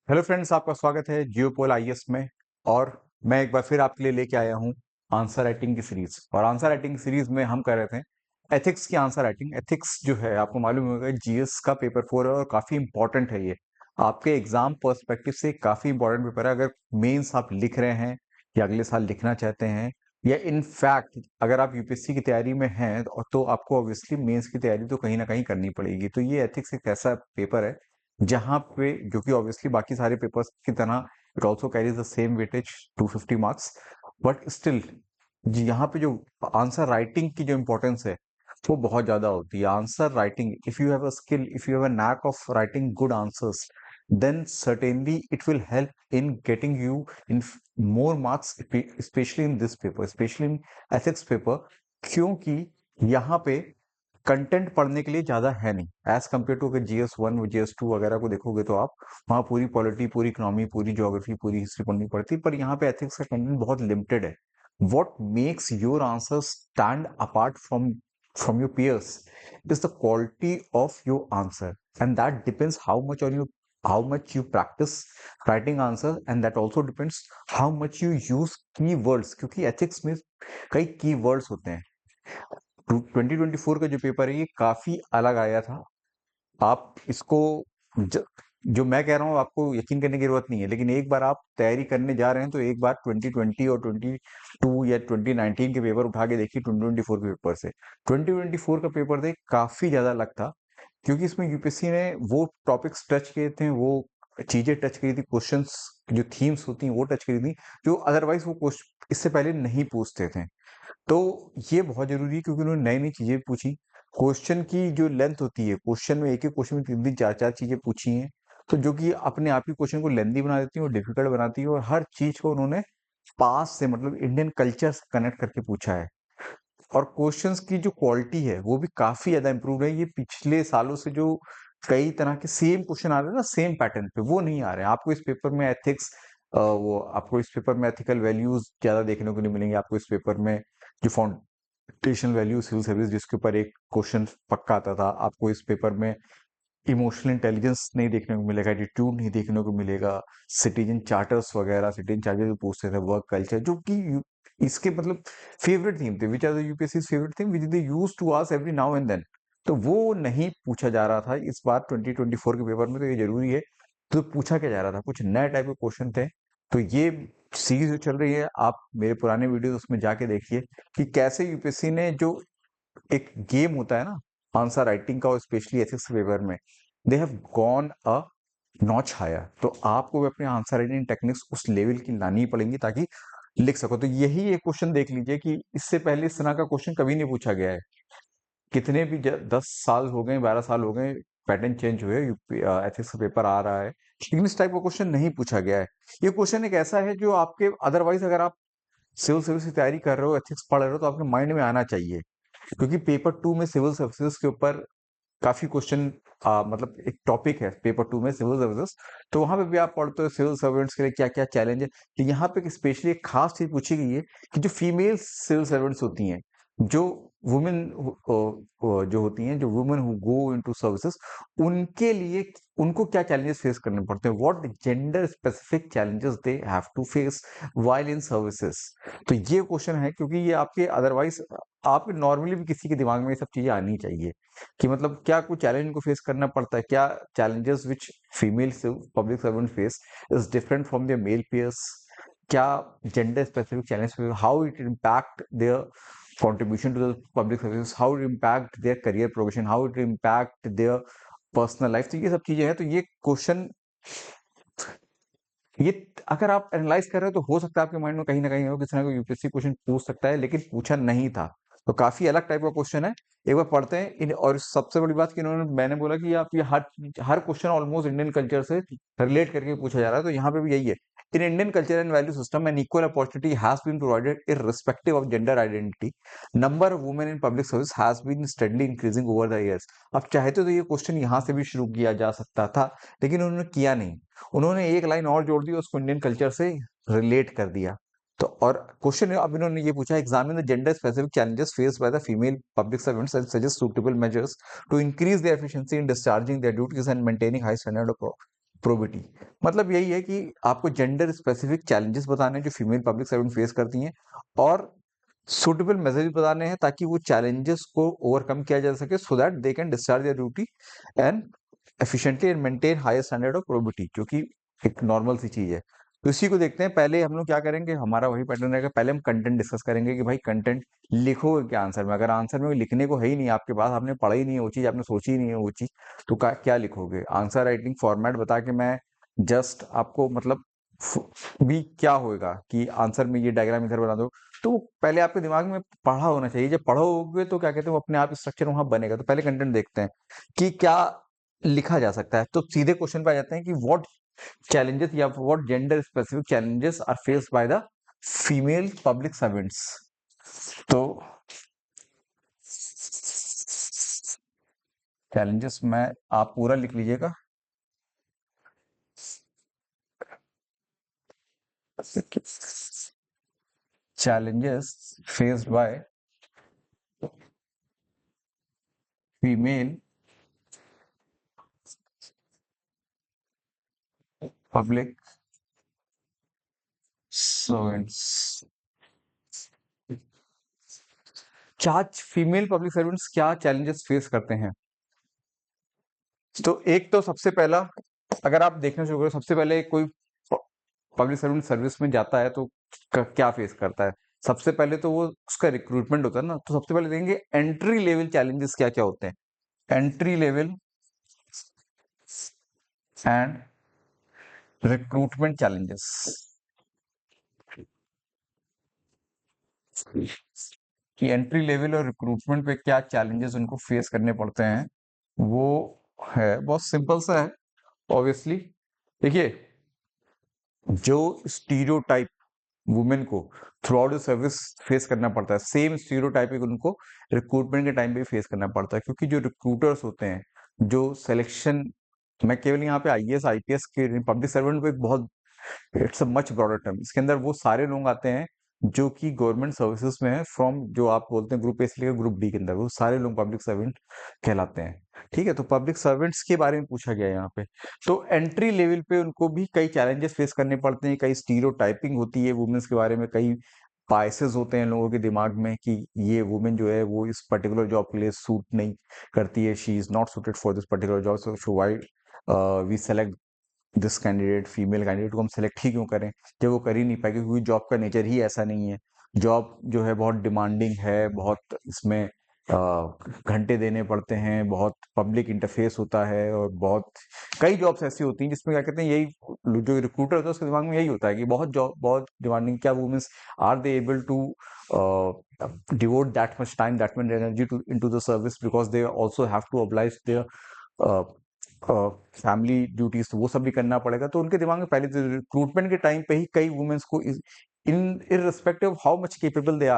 Hello friends, आपका स्वागत है जियोपोल आईएएस में। और मैं एक बार फिर आपके लिए लेके आया हूँ आंसर राइटिंग की सीरीज। और आंसर राइटिंग सीरीज में हम कर रहे थे एथिक्स की आंसर राइटिंग। एथिक्स जो है आपको मालूम होगा जीएस का पेपर 4 है और काफी इंपॉर्टेंट है ये। आपके एग्जाम पर्सपेक्टिव से काफी इंपॉर्टेंट पेपर है। अगर मेंस आप लिख रहे हैं या अगले साल लिखना चाहते हैं, या इन फैक्ट अगर आप यूपीएससी की तैयारी में हैं तो आपको ऑब्वियसली मेंस की तैयारी तो कहीं ना कहीं करनी पड़ेगी। तो ये एथिक्स एक ऐसा पेपर है जहां पे, जो कि ऑब्वियसली बाकी सारे पेपर्स की तरह it also carries the same weightage 250 marks, but still यहाँ पे जो आंसर राइटिंग की जो इम्पोर्टेंस है वो बहुत ज्यादा होती है। Answer writing, if you have a skill, if you have a knack of writing good answers, then certainly it will help in getting you in more marks, especially in this paper, especially in ethics paper, क्योंकि यहाँ पे content पढ़ने के लिए ज्यादा है नहीं as compare to. अगर GS1 GS2 वगैरह को देखोगे तो आप वहाँ पूरी पॉलिटी, पूरी इकोनॉमी, पूरी ज्योग्राफी, पूरी हिस्ट्री पढ़नी पड़ती है, पर यहाँ पे एथिक्स का कंटेंट बहुत लिमिटेड है। What makes your answer stand apart from your peers is the quality of your answer, and that depends how much you practice writing answer, and that also depends how much you use keywords, क्योंकि ethics में कई keywords होते हैं। 2024 का जो paper है ये काफी अलग आया था। आप इसको ज, जो मैं कह रहा हूँ आपको यकीन करने की जरूरत नहीं है, लेकिन एक बार आप तैयारी करने जा रहे हैं तो एक बार 2020 और 22 या 2019 के पेपर उठा के देखिए 2024 के पेपर से। 2024 का पेपर देख काफी ज्यादा अलग था, क्योंकि इसमें यूपीएससी ने वो टॉपिक्स टच किए थे, वो चीजें टच करी थी, क्वेश्चंस जो थीम्स होती हैं वो टच करी थी, जो अदरवाइज वो क्वेश्चन इससे पहले नहीं पूछते थे। तो ये बहुत जरूरी है, क्योंकि उन्होंने नई नई चीजें पूछी। क्वेश्चन की जो लेंथ होती है, क्वेश्चन में एक एक क्वेश्चन में तीन तीन चार चार चीजें पूछी हैं, तो जो कि अपने आप ही क्वेश्चन को लेंदी बना देती है और डिफिकल्ट बनाती है। और हर चीज को उन्होंने पास से, मतलब इंडियन कल्चर से कनेक्ट करके पूछा है। और क्वेश्चंस की जो क्वालिटी है वो भी काफी ज्यादा इंप्रूव है। ये पिछले सालों से जो कई तरह के सेम क्वेश्चन आ रहे हैं ना, सेम पैटर्न पे, वो नहीं आ रहे हैं। आपको इस पेपर में एथिक्स, वो आपको इस पेपर में एथिकल वैल्यूज ज्यादा देखने को नहीं मिलेंगे। आपको इस पेपर में जो फाउंडेशनल वैल्यू सिविल सर्विस, जिसके ऊपर एक क्वेश्चन पक्का आता था, आपको इस पेपर में इमोशनल इंटेलिजेंस नहीं देखने को मिलेगा, एटीट्यूड नहीं देखने को मिलेगा, सिटीजन चार्टर्स वगैरह, सिटीजन चार्टर जो पूछते थे, वर्क कल्चर, जो कि इसके मतलब फेवरेट थीम थे, which are the UPSC favourite theme which they use to ask every now and then. तो वो नहीं पूछा जा रहा था इस बार 2024 के पेपर में। तो ये जरूरी है। तो पूछा क्या जा रहा था, कुछ नए टाइप के क्वेश्चन थे। तो ये सीरीज जो चल रही है, आप मेरे पुराने वीडियो उसमें जाके देखिए कि कैसे यूपीएससी ने जो एक गेम होता है ना आंसर राइटिंग का, और स्पेशली एथिक्स पेपर में, they have gone a notch higher. तो आपको भी अपने आंसर राइटिंग टेक्निक्स उस लेवल की लानी पड़ेंगी ताकि लिख सको। तो यही एक क्वेश्चन देख लीजिए कि इससे पहले इस तरह का क्वेश्चन कभी नहीं पूछा गया है। कितने भी 10 साल हो गए, 12 साल हो गए, पैटर्न चेंज हुए, यूपी एथिक्स का पेपर आ रहा है, लेकिन इस टाइप का क्वेश्चन नहीं पूछा गया है। ये क्वेश्चन एक ऐसा है जो आपके अदरवाइज, अगर आप सिविल सर्विस की तैयारी कर रहे हो, एथिक्स पढ़ रहे हो, तो आपके माइंड में आना चाहिए। क्योंकि पेपर 2 में सिविल सर्विसेज के ऊपर काफी क्वेश्चन, मतलब एक टॉपिक है पेपर 2 में सिविल सर्विसेज। तो वहां पे भी आप पढ़ते हो सिविल सर्वेंट्स के लिए क्या क्या चैलेंज है। तो यहाँ पे स्पेशली एक खास चीज पूछी गई है कि जो फीमेल सिविल सर्वेंट्स होती हैं, जो वुमेन जो होती हैं, जो women who go into services, उनके लिए उनको क्या चैलेंजेस फेस करने पड़ते हैं, what gender specific challenges they have to face while in services. तो ये क्वेश्चन है, क्योंकि ये आपके अदरवाइज आपके नॉर्मली भी किसी के दिमाग में ये सब चीजें आनी चाहिए कि मतलब क्या कुछ चैलेंज को फेस करना पड़ता है, क्या challenges which female public servant face is different from their male peers, क्या gender specific challenge, how it impact their contribution to the public services, how it impact their career progression, how it impact their personal life. तो ये सब चीजें हैं। तो ये question, ये अगर आप एनालाइज कर रहे हो तो हो सकता है आपके माइंड में कहीं ना कहीं हो किसी ना कोई यूपीएससी क्वेश्चन पूछ सकता है, लेकिन पूछा नहीं था। तो काफी अलग टाइप का क्वेश्चन है। एक बार पढ़ते हैं इन। और सबसे बड़ी बात कि इन्होंने, मैंने बोला कि आप ये हर क्वेश्चन ऑलमोस्ट इंडियन कल्चर से रिलेट करके पूछा जा रहा है, तो यहाँ पे भी यही है। In Indian culture and value system an equal opportunity has been provided irrespective of gender identity. Number of women in public service has been steadily increasing over the years. अब चाहते तो ये क्वेश्चन यहाँ से भी शुरू किया जा सकता था, लेकिन उन्होंने किया नहीं। उन्होंने एक लाइन और जोड़ दी, उसको इंडियन कल्चर से रिलेट कर दिया। तो और क्वेश्चन अब इन्होंने ये पूछा, examine the gender specific challenges faced by the female public servants and suggest suitable measures to increase their efficiency in discharging their duties and maintaining high standard of probity. मतलब यही है कि आपको जेंडर स्पेसिफिक चैलेंजेस बताने हैं जो female public servant face करती हैं, और सुटेबल मेजर्स बताने हैं ताकि वो चैलेंजेस को ओवरकम किया जा सके, so that they can discharge their duty and efficiently and maintain higher standard of probity, जो कि एक नॉर्मल सी चीज है। तो इसी को देखते हैं। पहले हम लोग क्या करेंगे, हमारा वही पैटर्न रहेगा, पहले हम कंटेंट डिस्कस करेंगे कि भाई कंटेंट लिखोगे क्या आंसर में। अगर आंसर में लिखने को है ही नहीं आपके पास, आपने पढ़ा ही नहीं है वो चीज, आपने सोची ही नहीं है वो चीज, तो क्या लिखोगे। आंसर राइटिंग फॉर्मेट बता के मैं जस्ट आपको मतलब भी क्या होएगा कि आंसर में ये डायग्राम इधर बना दो, तो वो पहले आपके दिमाग में पढ़ा होना चाहिए। जब पढ़ोगे तो क्या कहते हैं वो अपने आप स्ट्रक्चर वहां बनेगा। तो पहले कंटेंट देखते हैं कि क्या लिखा जा सकता है। तो सीधे क्वेश्चन पे आ जाते हैं कि व्हाट challenges या what gender specific challenges are faced by the female public servants। तो challenges में आप पूरा लिख लीजिएगा। challenges faced by female public servants। क्या फीमेल पब्लिक सर्वेंट्स क्या चैलेंजेस फेस करते हैं। तो एक तो सबसे पहला, अगर आप देखना शुरू करो, सबसे पहले कोई पब्लिक सर्वेंट सर्विस में जाता है तो क्या फेस करता है। सबसे पहले तो वो उसका रिक्रूटमेंट होता है ना, तो सबसे पहले देखेंगे एंट्री लेवल चैलेंजेस क्या क्या होते हैं। Entry level and recruitment challenges, कि एंट्री लेवल और रिक्रूटमेंट पे क्या चैलेंजेस उनको फेस करने पड़ते हैं, वो है बहुत सिंपल सा है ऑब्वियसली। देखिए, जो स्टीरियोटाइप वुमेन को through out the service face करना पड़ता है, सेम स्टीरियोटाइपिंग उनको रिक्रूटमेंट के टाइम पे फेस करना पड़ता है। क्योंकि जो रिक्रूटर्स होते हैं, जो सिलेक्शन, मैं केवल यहाँ पे आईएएस आईपीएस के पब्लिक सर्वेंट को एक बहुत, it's a much broader term, इसके अंदर वो सारे लोग आते हैं जो कि गवर्नमेंट सर्विसेज में है, फ्रॉम जो आप बोलते हैं ग्रुप ए से लेकर ग्रुप डी के अंदर, वो सारे लोग पब्लिक सर्वेंट कहलाते हैं। ठीक है, तो पब्लिक सर्वेंट्स के बारे में पूछा गया है यहाँ पे। तो एंट्री लेवल पे उनको भी कई चैलेंजेस फेस करने पड़ते हैं, कई स्टीरियोटाइपिंग होती है वुमेन्स के बारे में, कई बायसेस होते हैं लोगों के दिमाग में कि ये वुमेन जो है वो इस पर्टिकुलर जॉब के लिए सूट नहीं करती है, she is not suited for this particular job, so why we select this candidate, female candidate को हम सेलेक्ट ही क्यों करें जब वो कर ही नहीं पाएगी, क्योंकि जॉब का नेचर ही ऐसा नहीं है। जॉब जो है बहुत डिमांडिंग है, बहुत इसमें घंटे देने पड़ते हैं, बहुत पब्लिक इंटरफेस होता है, और बहुत कई जॉब्स ऐसी होती हैं जिसमें क्या कहते हैं, यही जो रिक्रूटर होता है उसके दिमाग में यही होता है कि बहुत जॉब बहुत डिमांडिंग, क्या womens are they able to devote that much time, that much energy to into the service, because they also have to oblige their family duties, वो सब भी करना पड़ेगा। तो उनके दिमाग में पहले तो रिक्रूटमेंट के टाइम पे ही कई वुमेन्स को in irrespective of how much capable they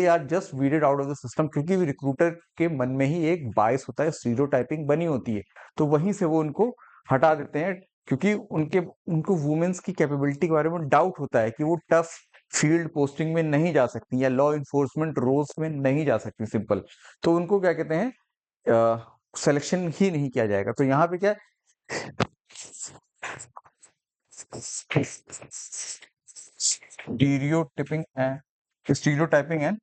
are just weeded out of the system, क्योंकि रिक्रूटर के मन में ही एक बायस होता है, स्टीरियोटाइपिंग बनी होती है, तो वहीं से वो उनको हटा देते हैं। क्योंकि उनको वुमेन्स की कैपेबिलिटी के बारे में डाउट होता है कि वो टफ फील्ड पोस्टिंग में नहीं जा सकती या लॉ इन्फोर्समेंट रोल्स में नहीं जा सकती, सिंपल। तो उनको क्या कहते हैं, सिलेक्शन ही नहीं किया जाएगा। तो यहाँ पे क्या स्टीरियोटाइपिंग एंड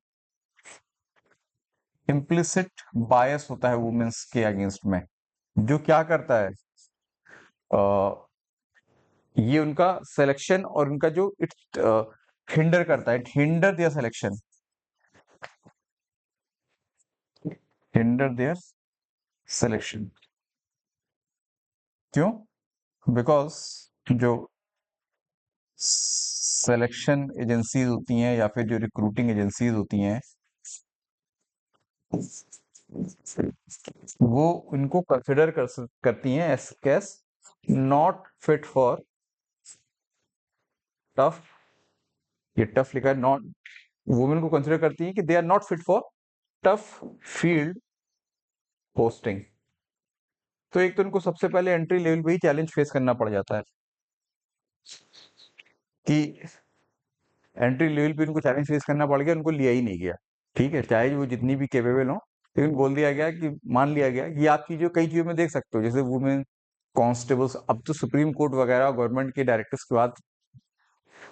इम्प्लिसिट बायस होता है वुमेन्स के अगेंस्ट में, जो क्या करता है, ये उनका सिलेक्शन और उनका जो इट हिंडर करता है, hinder their selection, hinder their selection. क्यों? बिकॉज जो सिलेक्शन एजेंसीज होती हैं या फिर जो रिक्रूटिंग एजेंसीज होती हैं, वो उनको कंसिडर करती हैं एस कैस नॉट फिट फॉर टफ, ये टफ लिखा है नॉट, वुमेन को कंसिडर करती हैं कि they are not fit for tough field posting. तो एक तो उनको सबसे पहले एंट्री लेवल पे ही चैलेंज फेस करना पड़ जाता है कि एंट्री लेवल पे उनको चैलेंज फेस करना पड़ गया, उनको लिया ही नहीं गया। ठीक है, चाहे वो जितनी भी केपेबल हो, लेकिन बोल दिया गया कि मान लिया गया कि आप चीजों कई चीजों में देख सकते हो, जैसे वुमेन कांस्टेबल्स, अब तो सुप्रीम कोर्ट वगैरह गवर्नमेंट के डायरेक्टिव्स के बाद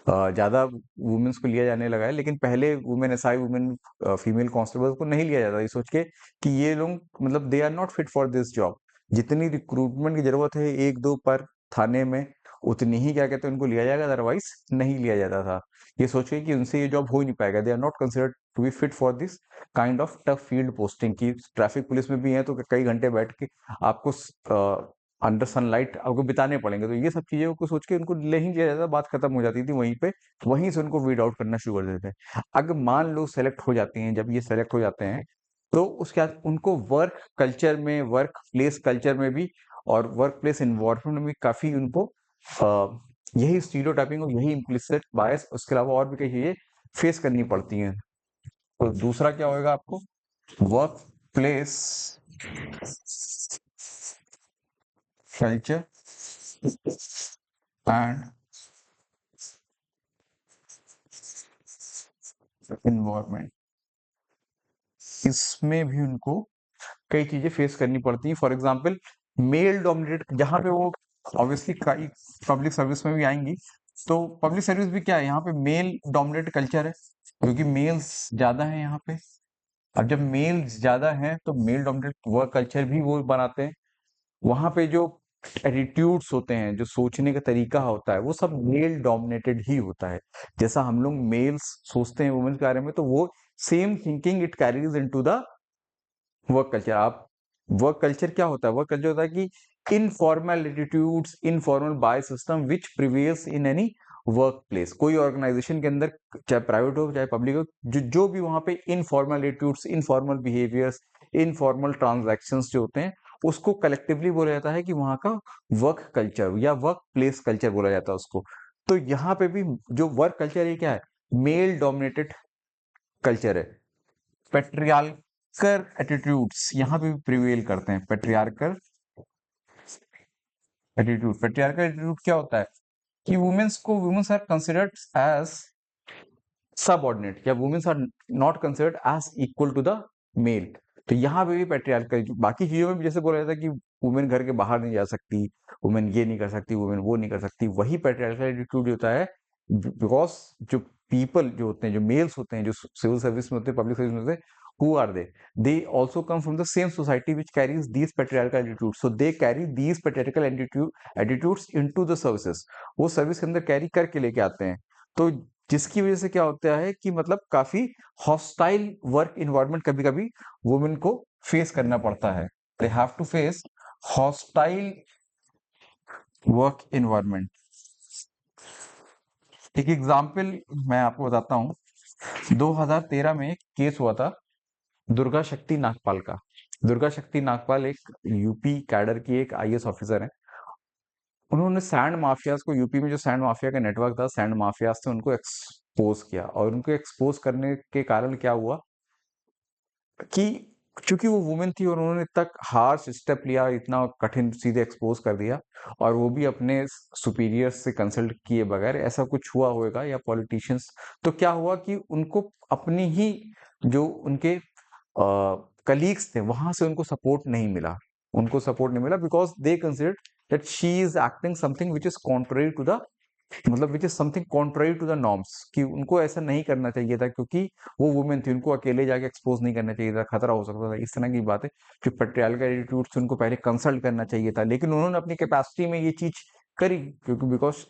ज्यादा वुमेन्स को लिया जाने लगा है, लेकिन पहले women SI, women female constables को नहीं लिया जाता, ये सोच के कि ये लोग मतलब they are not fit for this job. जितनी रिक्रूटमेंट की जरूरत है एक दो पर थाने में, उतनी ही क्या कहते हैं उनको लिया जाएगा, अदरवाइज नहीं लिया जाता था। ये सोच के कि उनसे ये जॉब हो ही नहीं पाएगा, they are not considered to be fit for this kind of tough field posting. की ट्रैफिक पुलिस में भी है तो कई घंटे बैठ के आपको अंडर सनलाइट आपको बिताने पड़ेंगे, तो ये सब चीजों को सोच के उनको ले ही लिया जाता, बात खत्म हो जाती थी वहीं पे। वहीं से उनको वीड आउट करना शुरू कर देते हैं। अगर मान लो सेलेक्ट हो जाती हैं, जब ये सेलेक्ट हो जाते हैं तो उसके बाद उनको वर्क कल्चर में, वर्क प्लेस कल्चर में भी और वर्क प्लेस इन्वायरमेंट में भी काफी उनको यही स्टीरियोटाइपिंग और यही इम्प्लिसिट बायस, उसके अलावा और भी कई चीजें फेस करनी पड़ती हैं। तो दूसरा क्या होएगा आपको, work place culture and environment, इसमें भी उनको कई चीजें फेस करनी पड़ती हैं। फॉर एग्जाम्पल मेल डोमिनेटेड, जहाँ पे वो ऑब्वियसली कई पब्लिक सर्विस में भी आएंगी, तो पब्लिक सर्विस भी क्या है, यहाँ पे मेल डोमिनेटेड कल्चर है, क्योंकि मेल्स ज्यादा है यहाँ पे। अब जब मेल्स ज्यादा हैं तो मेल डोमिनेटेड वर्क कल्चर भी वो बनाते हैं। वहां पे जो एटीट्यूड्स होते हैं, जो सोचने का तरीका होता है, वो सब मेल डोमिनेटेड ही होता है। जैसा हम लोग मेल्स सोचते हैं वुमेन्स के बारे में, तो वो same thinking it carries into the work culture. आप वर्क कल्चर क्या होता है, वर्क कल्चर होता है कि informal attitudes, informal by system which prevails in any work place. कोई ऑर्गेनाइजेशन के अंदर, चाहे प्राइवेट हो चाहे पब्लिक हो, जो भी वहां पे informal attitudes, informal behaviours, informal transactions जो होते हैं, उसको कलेक्टिवली बोला जाता है कि वहां का वर्क कल्चर या वर्क प्लेस कल्चर बोला जाता है उसको। तो यहाँ पे भी जो वर्क कल्चर है क्या है, मेल डोमिनेटेड कल्चर है। पेट्रियार्कल एटीट्यूड्स यहाँ पे भी प्रिवेल करते हैं। पेट्रियार्कल एटीट्यूड क्या होता है कि womens are considered as subordinate, या womens are not considered as equal to the male. तो यहाँ पे भी पेट्रियार्कल, बाकी चीजों में भी जैसे बोला जाता है कि वुमेन घर के बाहर नहीं जा सकती, वुमेन ये नहीं कर सकती, वुमेन वो नहीं कर सकती, वही पेट्रियार्कल एटीट्यूड होता है। बिकॉज जो पीपल जो होते हैं, जो मेल्स होते हैं, जो सिविल सर्विस में होते हैं, पब्लिक सर्विस में होते हैं, who are they also come from the same society which carries these patriarchal attitudes, so they carry these patriarchal attitudes into the services। वो सर्विस के अंदर कैरी करके लेके आते हैं। तो जिसकी वजह से क्या होता है कि मतलब काफी हॉस्टाइल वर्क इन्वायरमेंट कभी कभी वुमेन को फेस करना पड़ता है। They have to face hostile work environment. एक एग्जाम्पल मैं आपको बताता हूँ। 2013 में एक केस हुआ था दुर्गा शक्ति नागपाल का। दुर्गा शक्ति नागपाल एक यूपी कैडर की एक आईएएस ऑफिसर है। उन्होंने सैंड माफियाज को, यूपी में जो सैंड माफिया का नेटवर्क था, सैंड माफियाज थे, उनको एक्सपोज किया। और उनको एक्सपोज करने के कारण क्या हुआ कि चूंकि वो वुमेन थी और उन्होंने तक हार्श स्टेप लिया, इतना कठिन सीधे एक्सपोज कर दिया, और वो भी अपने सुपीरियर्स से कंसल्ट किए बगैर, ऐसा कुछ हुआ होगा या पॉलिटिशियंस। तो क्या हुआ कि उनको अपनी ही जो उनके कलीग्स थे वहां से उनको सपोर्ट नहीं मिला। उनको सपोर्ट नहीं मिला because they considered that she is acting something which is contrary to the, मतलब which is something contrary to the norms, कि उनको ऐसा नहीं करना चाहिए था, क्योंकि वो वुमेन थी, उनको अकेले जाके एक्सपोज नहीं करना चाहिए था, खतरा हो सकता था, इस तरह की बातें। जो पेट्रियार्कल एटीट्यूड से उनको पहले कंसल्ट करना चाहिए था, लेकिन उन्होंने अपनी कैपेसिटी में ये चीज करी, क्योंकि because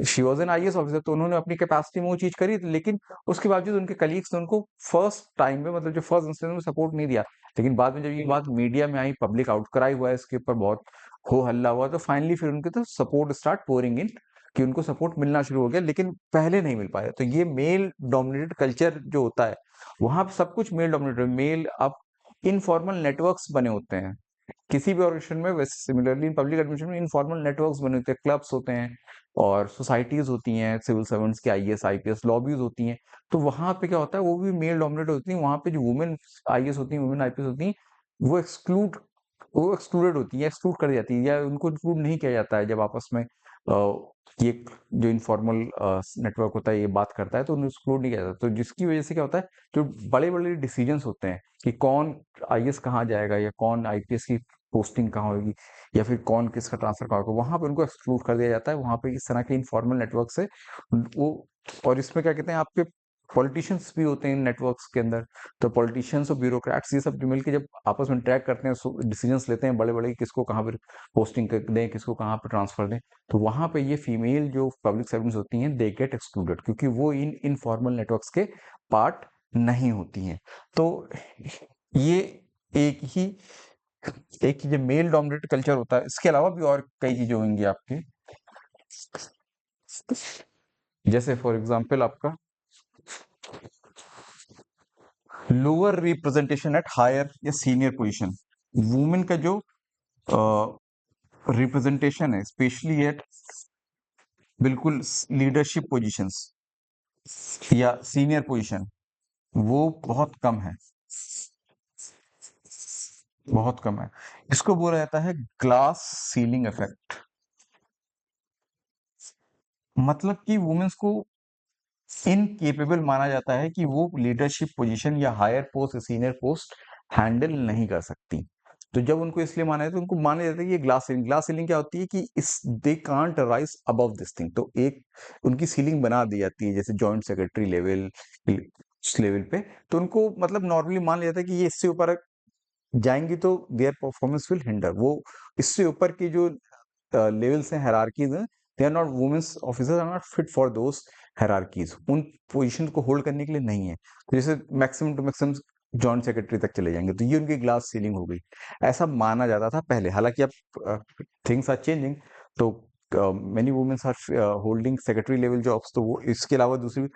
she was an IAS officer, तो उन्होंने अपनी कैपेसिटी में वो चीज करी। लेकिन उसके बावजूद उनके कलीग्स ने उनको फर्स्ट टाइम में, मतलब जो फर्स्ट इंस्टेंस में सपोर्ट नहीं दिया। लेकिन बाद में जब ये बात मीडिया में आई, पब्लिक आउटक्राई हुआ, इसके ऊपर बहुत हो हल्ला हुआ, तो फाइनली फिर उनके तो सपोर्ट स्टार्ट पोरिंग इन, कि उनको सपोर्ट मिलना शुरू हो गया, लेकिन पहले नहीं मिल पाया। तो ये मेल डोमिनेटेड कल्चर जो होता है, वहां पे सब कुछ मेल डोमिनेटेड, मेल अब इनफॉर्मल नेटवर्क्स बने होते हैं किसी भी ऑर्गेनाइजेशन में। वैसे सिमिलरली पब्लिक एडमिनिस्ट्रेशन में इनफॉर्मल नेटवर्क्स बने होते हैं, क्लब्स होते हैं और सोसाइटीज होती हैं, सिविल सर्वेंट्स की आईएएस आईपीएस लॉबीज होती हैं। तो वहां पे क्या होता है, वो भी मेल डोमिनेटेड होती है। वहां पे जो वुमेन आईएएस होती हैं, वुमेन आईपीएस होती हैं, वो एक्सक्लूड वो एक्सक्लूडेड होती है, एक्सक्लूड कर दी जाती है, या उनको इंक्लूड नहीं किया जाता है। जब आपस में ये जो इनफॉर्मल नेटवर्क होता है ये बात करता है, तो उन्हें एक्सक्लूड नहीं किया जाता। तो जिसकी वजह से क्या होता है, जो बड़े बड़े डिसीजंस होते हैं कि कौन आईएएस कहाँ जाएगा या कौन आईपीएस की पोस्टिंग कहाँ होगी या फिर कौन किसका ट्रांसफर कहाँ होगा, वहां पे उनको एक्सक्लूड कर दिया जाता है। वहां पे इस तरह के इनफॉर्मल नेटवर्क से वो, और इसमें क्या कहते हैं, आपके पॉलिटिशियंस भी होते हैं इन नेटवर्क्स के अंदर। तो पॉलिटिशियंस और ब्यूरोक्रेट्स ये सब जो मिलकर जब आपस में इंटरेक्ट करते हैं, डिसीजंस लेते हैं बड़े बड़े, किसको कहाँ पर पोस्टिंग दें, किसको कहाँ पर ट्रांसफर दें, तो वहां पे ये फीमेल जो पब्लिक सर्वेंट्स होती हैं दे गेट एक्सक्लूडेड, क्योंकि वो इन इनफॉर्मल नेटवर्क्स के पार्ट नहीं होती हैं। तो ये एक ही एक ही जो मेल डोमिनेटेड कल्चर होता है, इसके अलावा भी और कई चीजें होंगी आपके, जैसे फॉर एग्जांपल आपका लोअर रिप्रेजेंटेशन एट हायर या सीनियर पोजीशन। वुमेन का जो रिप्रेजेंटेशन है स्पेशली एट बिल्कुल लीडरशिप पोजीशंस या सीनियर पोजीशन, वो बहुत कम है, बहुत कम है। इसको बोला जाता है ग्लास सीलिंग इफेक्ट। मतलब कि वुमेन्स को इनकेपेबल माना जाता है कि वो लीडरशिप पोजीशन या higher post, senior post handle नहीं कर सकती। तो जब उनको इसलिए माना है तो उनको माना जाता है कि ये ग्लास सीलिंग क्या होती है कि इस they can't rise above this thing, तो एक उनकी सीलिंग बना दी जाती है, जैसे जॉइंट सेक्रेटरी लेवल, उस लेवल पे। तो उनको मतलब नॉर्मली मान लिया जाता है कि ये इससे ऊपर जाएंगी तो देयर परफॉर्मेंस विल हिंडर। वो इससे ऊपर की जो लेवल्स हैं, हायरार्कीज हैं, they are not, womens officers are not fit for those hierarchies, उन पोजीशन को होल्ड करने के लिए नहीं है। तो जैसे maximum to maximum joint secretary तक चले जाएंगे, तो ये उनकी ग्लास सीलिंग हो गई। ऐसा माना जाता था पहले, हालांकि अब थिंग्स आर चेंजिंग। तो many womens are holding secretary level jobs, तो वो इसके अलावा दूसरी,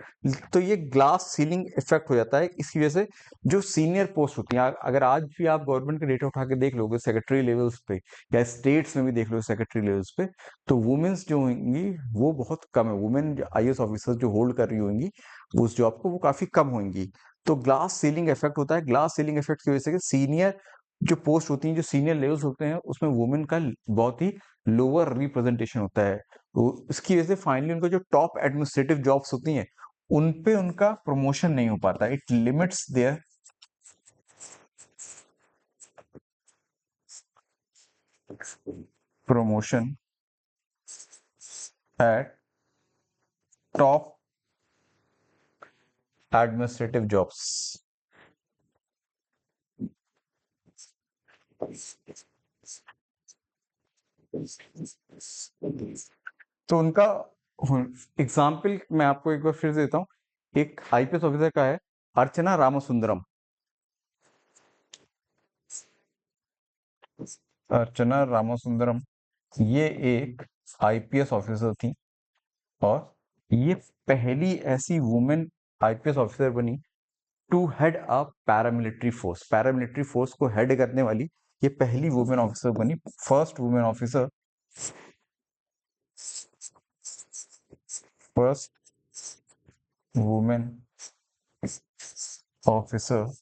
तो ये ग्लास सीलिंग इफेक्ट हो जाता है इसकी वजह से। जो सीनियर पोस्ट होती हैं, अगर आज भी आप गवर्नमेंट के डेटा उठा के देख लोगे सेक्रेटरी लेवल्स पे, या स्टेट्स में भी देख लो सेक्रेटरी लेवल्स पे, तो वुमेन्स जो होंगी वो बहुत कम है। वुमेन आईएएस ऑफिसर्स जो होल्ड कर रही होंगी उस जॉब को, वो काफी कम होंगी। तो ग्लास सीलिंग इफेक्ट होता है। ग्लास सीलिंग इफेक्ट की वजह से सीनियर जो पोस्ट होती हैं, जो सीनियर लेवल्स होते हैं, उसमें वुमेन का बहुत ही लोअर रिप्रेजेंटेशन होता है। तो इसकी वजह से फाइनली उनको जो टॉप एडमिनिस्ट्रेटिव जॉब्स होती हैं उन पे उनका प्रमोशन नहीं हो पाता। It limits their promotion at top administrative jobs। तो उनका एग्जाम्पल मैं आपको एक बार फिर से देता हूँ। एक आईपीएस ऑफिसर का है, अर्चना रामसुंदरम। अर्चना रामसुंदरम ये एक आईपीएस ऑफिसर थी, और ये पहली ऐसी वुमेन आईपीएस ऑफिसर बनी to head a paramilitary force. Paramilitary force को हेड करने वाली ये पहली वुमेन ऑफिसर बनी, first women officer, first women officer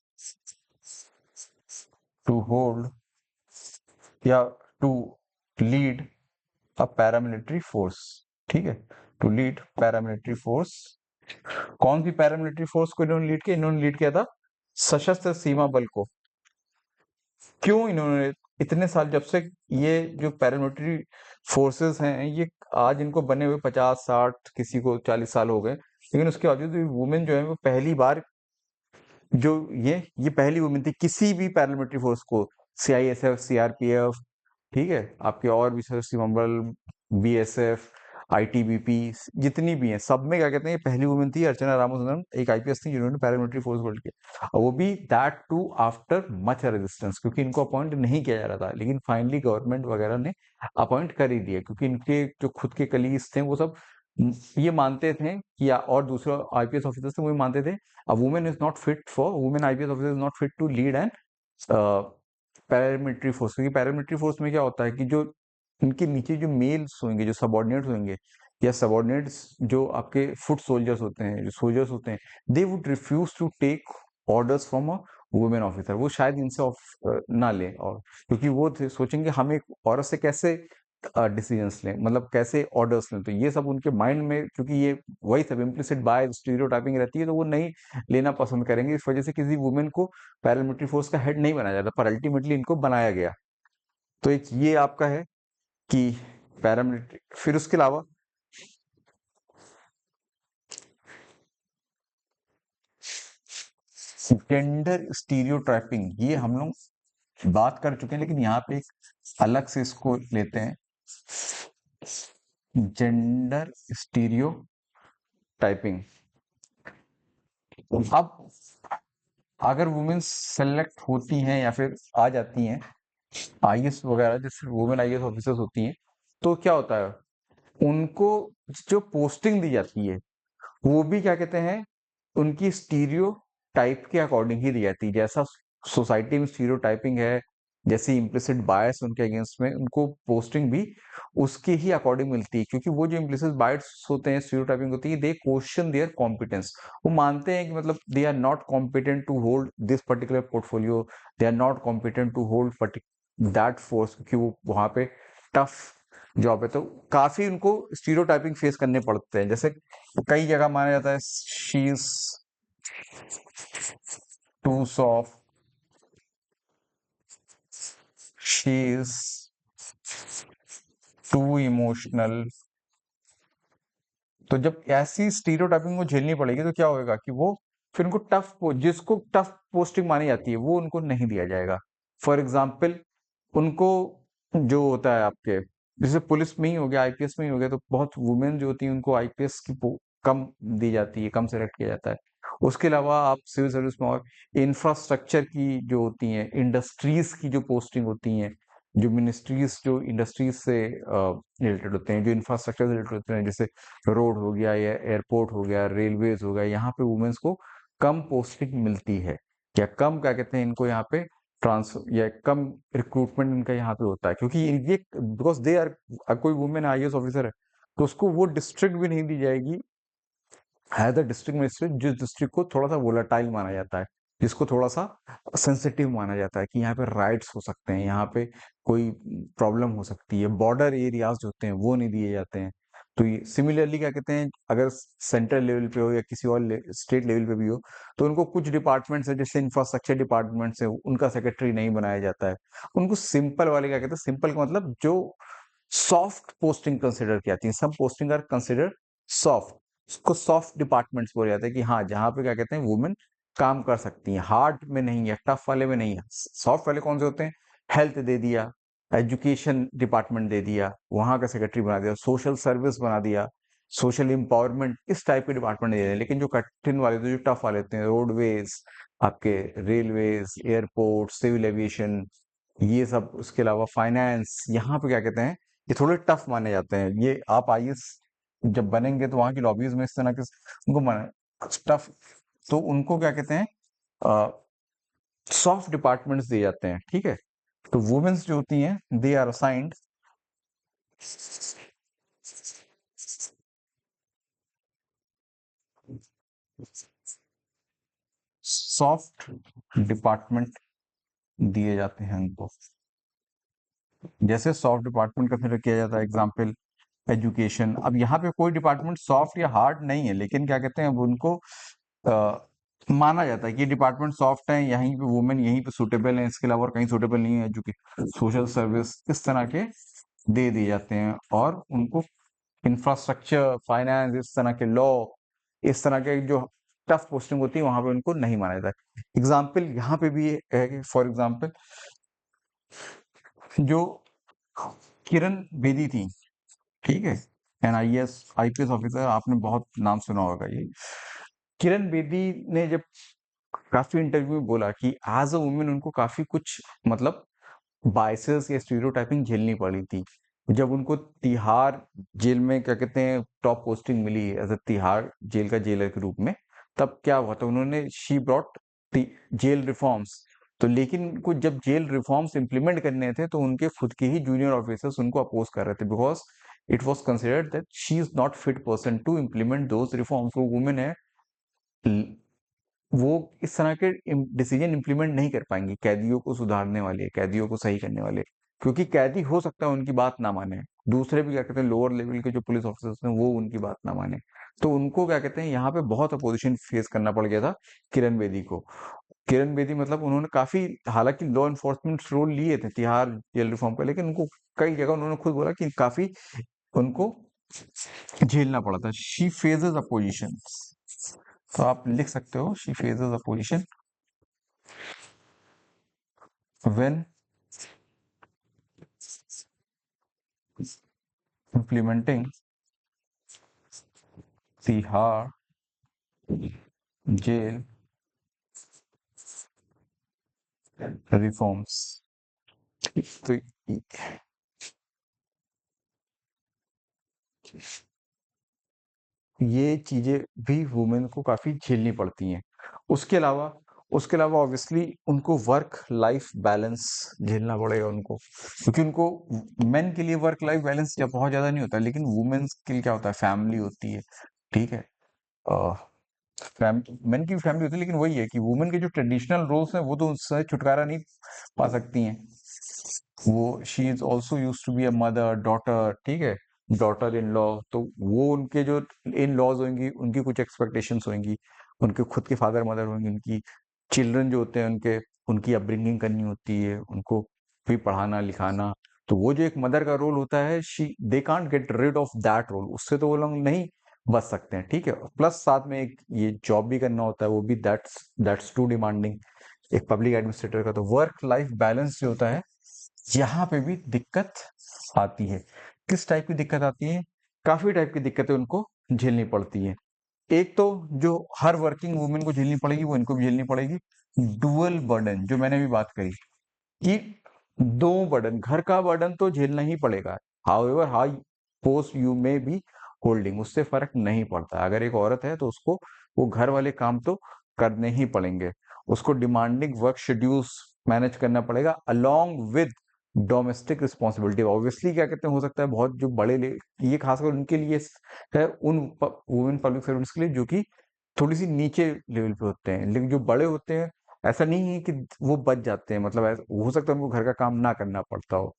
to hold या to lead a paramilitary force. ठीक है, टू लीड पैरामिलिट्री फोर्स। कौन सी पैरामिलिट्री फोर्स को इन्होंने लीड किया? इन्होंने लीड किया था सशस्त्र सीमा बल को। क्यों इन्होंने इतने साल, जब से ये जो पैरामिलिट्री फोर्सेस हैं, ये आज इनको बने हुए 50-60, किसी को 40 साल हो गए, लेकिन उसके बावजूद भी वुमेन जो है वो पहली बार, जो ये पहली वुमेन थी किसी भी पैरामिलिट्री फोर्स को, सीआईएसएफ, सीआरपीएफ, ठीक है, आपके और भी सशस्त्र सीमा बल, बीएसएफ, आईटीबीपी, जितनी भी हैं सब में क्या कहते हैं, ये पहली वुमेन थी अर्चना रामसुंदरम, एक आईपीएस थी जिन्होंने पैरामिलिट्री फोर्स होल्ड किया, और वो भी that too after much resistance, क्योंकि इनको अपॉइंट नहीं किया जा रहा था, लेकिन फाइनली गवर्नमेंट वगैरह ने अपॉइंट कर ही दिया, क्योंकि इनके जो खुद के कलीग्स थे वो सब ये मानते थे कि, और दूसरे आईपीएस ऑफिसर्स थे वो भी मानते थे, a women is not fit for, women IPS officer is not fit to lead and paramilitary force. क्योंकि पैरामिलिट्री फोर्स में क्या होता है कि जो इनके नीचे जो मेल्स होंगे, जो सबॉर्डिनेट्स होंगे, या सबॉर्डिनेट्स जो आपके फुट सोल्जर्स होते हैं, जो सोल्जर्स होते हैं, they would refuse to take orders from a women officer. वो शायद इनसे ना ले, और क्योंकि वो सोचेंगे हम एक औरत से कैसे डिसीजंस लें, मतलब कैसे ऑर्डर्स लें, तो ये सब उनके माइंड में, क्योंकि ये वही सब इम्प्लिसिट बाय स्टीरियोटाइपिंग रहती है, तो वो नहीं लेना पसंद करेंगे। इस वजह से किसी वुमेन को पैरामिलिट्री फोर्स का हेड नहीं बनाया जाता, पर अल्टीमेटली इनको बनाया गया। तो एक ये आपका है कि पैरामिलिट्री। फिर उसके अलावा जेंडर स्टीरियोटाइपिंग, ये हम लोग बात कर चुके हैं, लेकिन यहाँ पे एक अलग से इसको लेते हैं, जेंडर स्टीरियोटाइपिंग। अब अगर वुमेन्स सेलेक्ट होती हैं या फिर आ जाती हैं आईएएस वगैरह, जैसे वुमेन आईएएस ऑफिसर्स होती हैं, तो क्या होता है, उनको जो पोस्टिंग दी जाती है वो भी क्या कहते हैं, उनकी स्टीरियो टाइप के अकॉर्डिंग ही दी जाती है। जैसा सोसाइटी में स्टीरियो टाइपिंग है, जैसे इम्प्लिसिट बायस उनके अगेंस्ट में, उनको पोस्टिंग भी उसके ही अकॉर्डिंग मिलती है। क्योंकि वो जो इम्प्लिसिट बायस होते हैं, स्टीरियो टाइपिंग होती है, दे क्वेश्चन देयर कॉम्पिटेंस। वो मानते हैं कि मतलब they are not competent to hold this particular portfolio, they are not competent to hold that force, क्योंकि वो वहां पे टफ जॉब है। तो काफी उनको स्टीरियोटाइपिंग फेस करने पड़ते हैं। जैसे कई जगह माना जाता है she is too soft, she is too emotional. तो जब ऐसी स्टीरियोटाइपिंग को झेलनी पड़ेगी तो क्या होगा कि वो फिर उनको जिसको टफ पोस्टिंग मानी जाती है वो उनको नहीं दिया जाएगा। फॉर एग्जाम्पल, उनको जो होता है आपके, जैसे पुलिस में ही हो गया, आईपीएस में ही हो गया, तो बहुत वुमेन जो होती है उनको आईपीएस की कम दी जाती है, कम सेलेक्ट किया जाता है। उसके अलावा आप सिविल सर्विस में और इंफ्रास्ट्रक्चर की जो होती हैं, इंडस्ट्रीज की जो पोस्टिंग होती हैं, जो मिनिस्ट्रीज जो इंडस्ट्रीज से रिलेटेड होते हैं, जो इंफ्रास्ट्रक्चर से रिलेटेड होते हैं, जैसे रोड हो गया या एयरपोर्ट हो गया, रेलवेज हो गया, यहाँ पे वुमेन्स को कम पोस्टिंग मिलती है, या कम क्या कहते हैं इनको यहाँ पे ट्रांसफर, या कम रिक्रूटमेंट इनका यहाँ पे होता है। क्योंकि ये बिकॉज दे आर, कोई वुमेन आईएएस ऑफिसर है तो उसको वो डिस्ट्रिक्ट भी नहीं दी जाएगी एज अ डिस्ट्रिक्ट मजिस्ट्रेट, जिस डिस्ट्रिक्ट को थोड़ा सा वोलाटाइल माना जाता है, जिसको थोड़ा सा सेंसिटिव माना जाता है, कि यहाँ पे राइट्स हो सकते हैं, यहाँ पे कोई प्रॉब्लम हो सकती है, बॉर्डर एरियाज जो होते हैं वो नहीं दिए जाते हैं। तो ये सिमिलरली क्या कहते हैं, अगर सेंट्रल लेवल पे हो या किसी और स्टेट लेवल पे भी हो, तो उनको कुछ डिपार्टमेंट्स है, जैसे इंफ्रास्ट्रक्चर डिपार्टमेंट्स है, उनका सेक्रेटरी नहीं बनाया जाता है। उनको सिंपल वाले क्या कहते हैं, सिंपल का मतलब जो सॉफ्ट पोस्टिंग कंसिडर की जाती है, सब पोस्टिंग आर कंसिडर सॉफ्ट, उसको सॉफ्ट डिपार्टमेंट्स बोला जाता है, कि हाँ जहाँ पे क्या कहते हैं वुमेन काम कर सकती हैं, हार्ड में नहीं है, टफ वाले में नहीं है। सॉफ्ट वाले कौन से होते हैं, हेल्थ दे दिया, एजुकेशन डिपार्टमेंट दे दिया, वहां का सेक्रेटरी बना दिया, सोशल सर्विस बना दिया, सोशल एम्पावरमेंट, इस टाइप के डिपार्टमेंट दे दिए। लेकिन जो कठिन वाले जो टफ वाले होते हैं, रोडवेज, आपके रेलवेज, एयरपोर्ट, सिविल एविएशन, ये सब, उसके अलावा फाइनेंस, यहाँ पे क्या कहते हैं ये थोड़े टफ माने जाते हैं। ये आप आईएएस जब बनेंगे तो वहां की लॉबीज में इस तरह के उनको माने टफ, तो उनको क्या कहते हैं सॉफ्ट डिपार्टमेंट्स दिए जाते हैं, ठीक है। तो वुमेन्स जो होती हैं they are assigned soft department दिए जाते हैं उनको। जैसे सॉफ्ट डिपार्टमेंट कंसिडर किया जाता है, एग्जाम्पल एजुकेशन। अब यहाँ पे कोई डिपार्टमेंट सॉफ्ट या हार्ड नहीं है, लेकिन क्या कहते हैं अब उनको माना जाता है कि डिपार्टमेंट सॉफ्ट है, यहीं पे वुमेन यहीं पे सुटेबल है, इसके अलावा और कहीं सुटेबल नहीं है। एजुकेशन, सोशल सर्विस, इस तरह के दे दिए जाते हैं, और उनको इंफ्रास्ट्रक्चर, फाइनेंस, इस तरह के लॉ, इस तरह के जो टफ पोस्टिंग होती है वहां पे उनको नहीं माना जाता है। एग्जाम्पल यहाँ पे भी है कि फॉर एग्जाम्पल जो किरण बेदी थी, ठीक है, एनआईएस आईपीएस ऑफिसर, आपने बहुत नाम सुना होगा ये। किरण बेदी ने जब काफी इंटरव्यू में बोला कि एज अ वुमेन उनको काफी कुछ मतलब बायसेस या स्टीरियोटाइपिंग झेलनी पड़ी थी। जब उनको तिहाड़ जेल में क्या कहते हैं टॉप पोस्टिंग मिली एज अ तिहाड़ जेल का जेलर के रूप में, तब क्या हुआ था, उन्होंने शी ब्रॉट जेल रिफॉर्म्स। तो लेकिन उनको जब जेल रिफॉर्म्स इंप्लीमेंट करने थे तो उनके खुद के ही जूनियर ऑफिसर्स उनको अपोज कर रहे थे, because it was considered that she is not fit person to implement those reforms. वो वुमेन है, वो इस तरह के डिसीजन इंप्लीमेंट नहीं कर पाएंगी, कैदियों को सुधारने वाले, कैदियों को सही करने वाले। क्योंकि कैदी हो सकता है उनकी बात ना माने, दूसरे भी क्या कहते हैं लोअर लेवल के जो पुलिस ऑफिसर्स हैं वो उनकी बात ना माने। तो उनको क्या कहते हैं यहाँ पे बहुत अपोजिशन फेस करना पड़ गया था किरण बेदी को। किरण बेदी मतलब उन्होंने काफी, हालांकि लॉ एनफोर्समेंट रोल लिए थे तिहाड़ जेल रिफॉर्म का, लेकिन उनको कई जगह उन्होंने खुद बोला कि काफी उनको झेलना पड़ा था। शी फेजेस अपोजिशन, तो आप लिख सकते हो she faces opposition when implementing Tihar jail reforms. तो ये चीजें भी वुमेन को काफी झेलनी पड़ती हैं। उसके अलावा उसके अलावा ऑब्वियसली उनको वर्क लाइफ बैलेंस झेलना पड़ेगा उनको, क्योंकि उनको, मेन के लिए वर्क लाइफ बैलेंस जब बहुत ज्यादा नहीं होता, लेकिन वुमेन्स के लिए क्या होता है, फैमिली होती है, ठीक है। मेन की भी फैमिली होती है, लेकिन वही है कि वुमेन के जो ट्रेडिशनल रोल्स हैं वो तो उससे छुटकारा नहीं पा सकती हैं। वो she is also use to be a mother, daughter, ठीक है, डॉटर इन लॉ। तो वो उनके जो इन लॉज होंगी, उनकी कुछ एक्सपेक्टेशंस होंगी, उनके खुद के फादर मदर होंगे, उनकी चिल्ड्रन जो होते हैं उनके, उनकी अपब्रिंगिंग करनी होती है, उनको भी पढ़ाना लिखाना। तो वो जो एक मदर का रोल होता है, she they can't get rid of that role, उससे तो वो लोग नहीं बच सकते हैं, ठीक है। प्लस साथ में एक ये जॉब भी करना होता है, वो भी दैट्स टू डिमांडिंग एक पब्लिक एडमिनिस्ट्रेटर का। तो वर्क लाइफ बैलेंस जो होता है, यहाँ पे भी दिक्कत आती है। किस टाइप की दिक्कत आती है? काफी टाइप की दिक्कतें उनको झेलनी पड़ती है। एक तो जो हर वर्किंग वुमेन को झेलनी पड़ेगी, वो इनको भी झेलनी पड़ेगी, डुअल बर्डन, जो मैंने भी बात करी कि दो बर्डन, घर का बर्डन तो झेलना ही पड़ेगा, however high post you may be holding, उससे फर्क नहीं पड़ता। अगर एक औरत है तो उसको वो घर वाले काम तो करने ही पड़ेंगे। उसको डिमांडिंग वर्क शेड्यूल्स मैनेज करना पड़ेगा along with domestic responsibility. Obviously क्या कहते हैं, हो सकता है बहुत जो बड़े ये खासकर उनके लिए है, उन वुमेन पब्लिक सर्वेंट्स के लिए जो कि थोड़ी सी नीचे लेवल पे होते हैं, लेकिन जो बड़े होते हैं ऐसा नहीं है कि वो बच जाते हैं, मतलब हो सकता है उनको घर का काम ना करना पड़ता हो,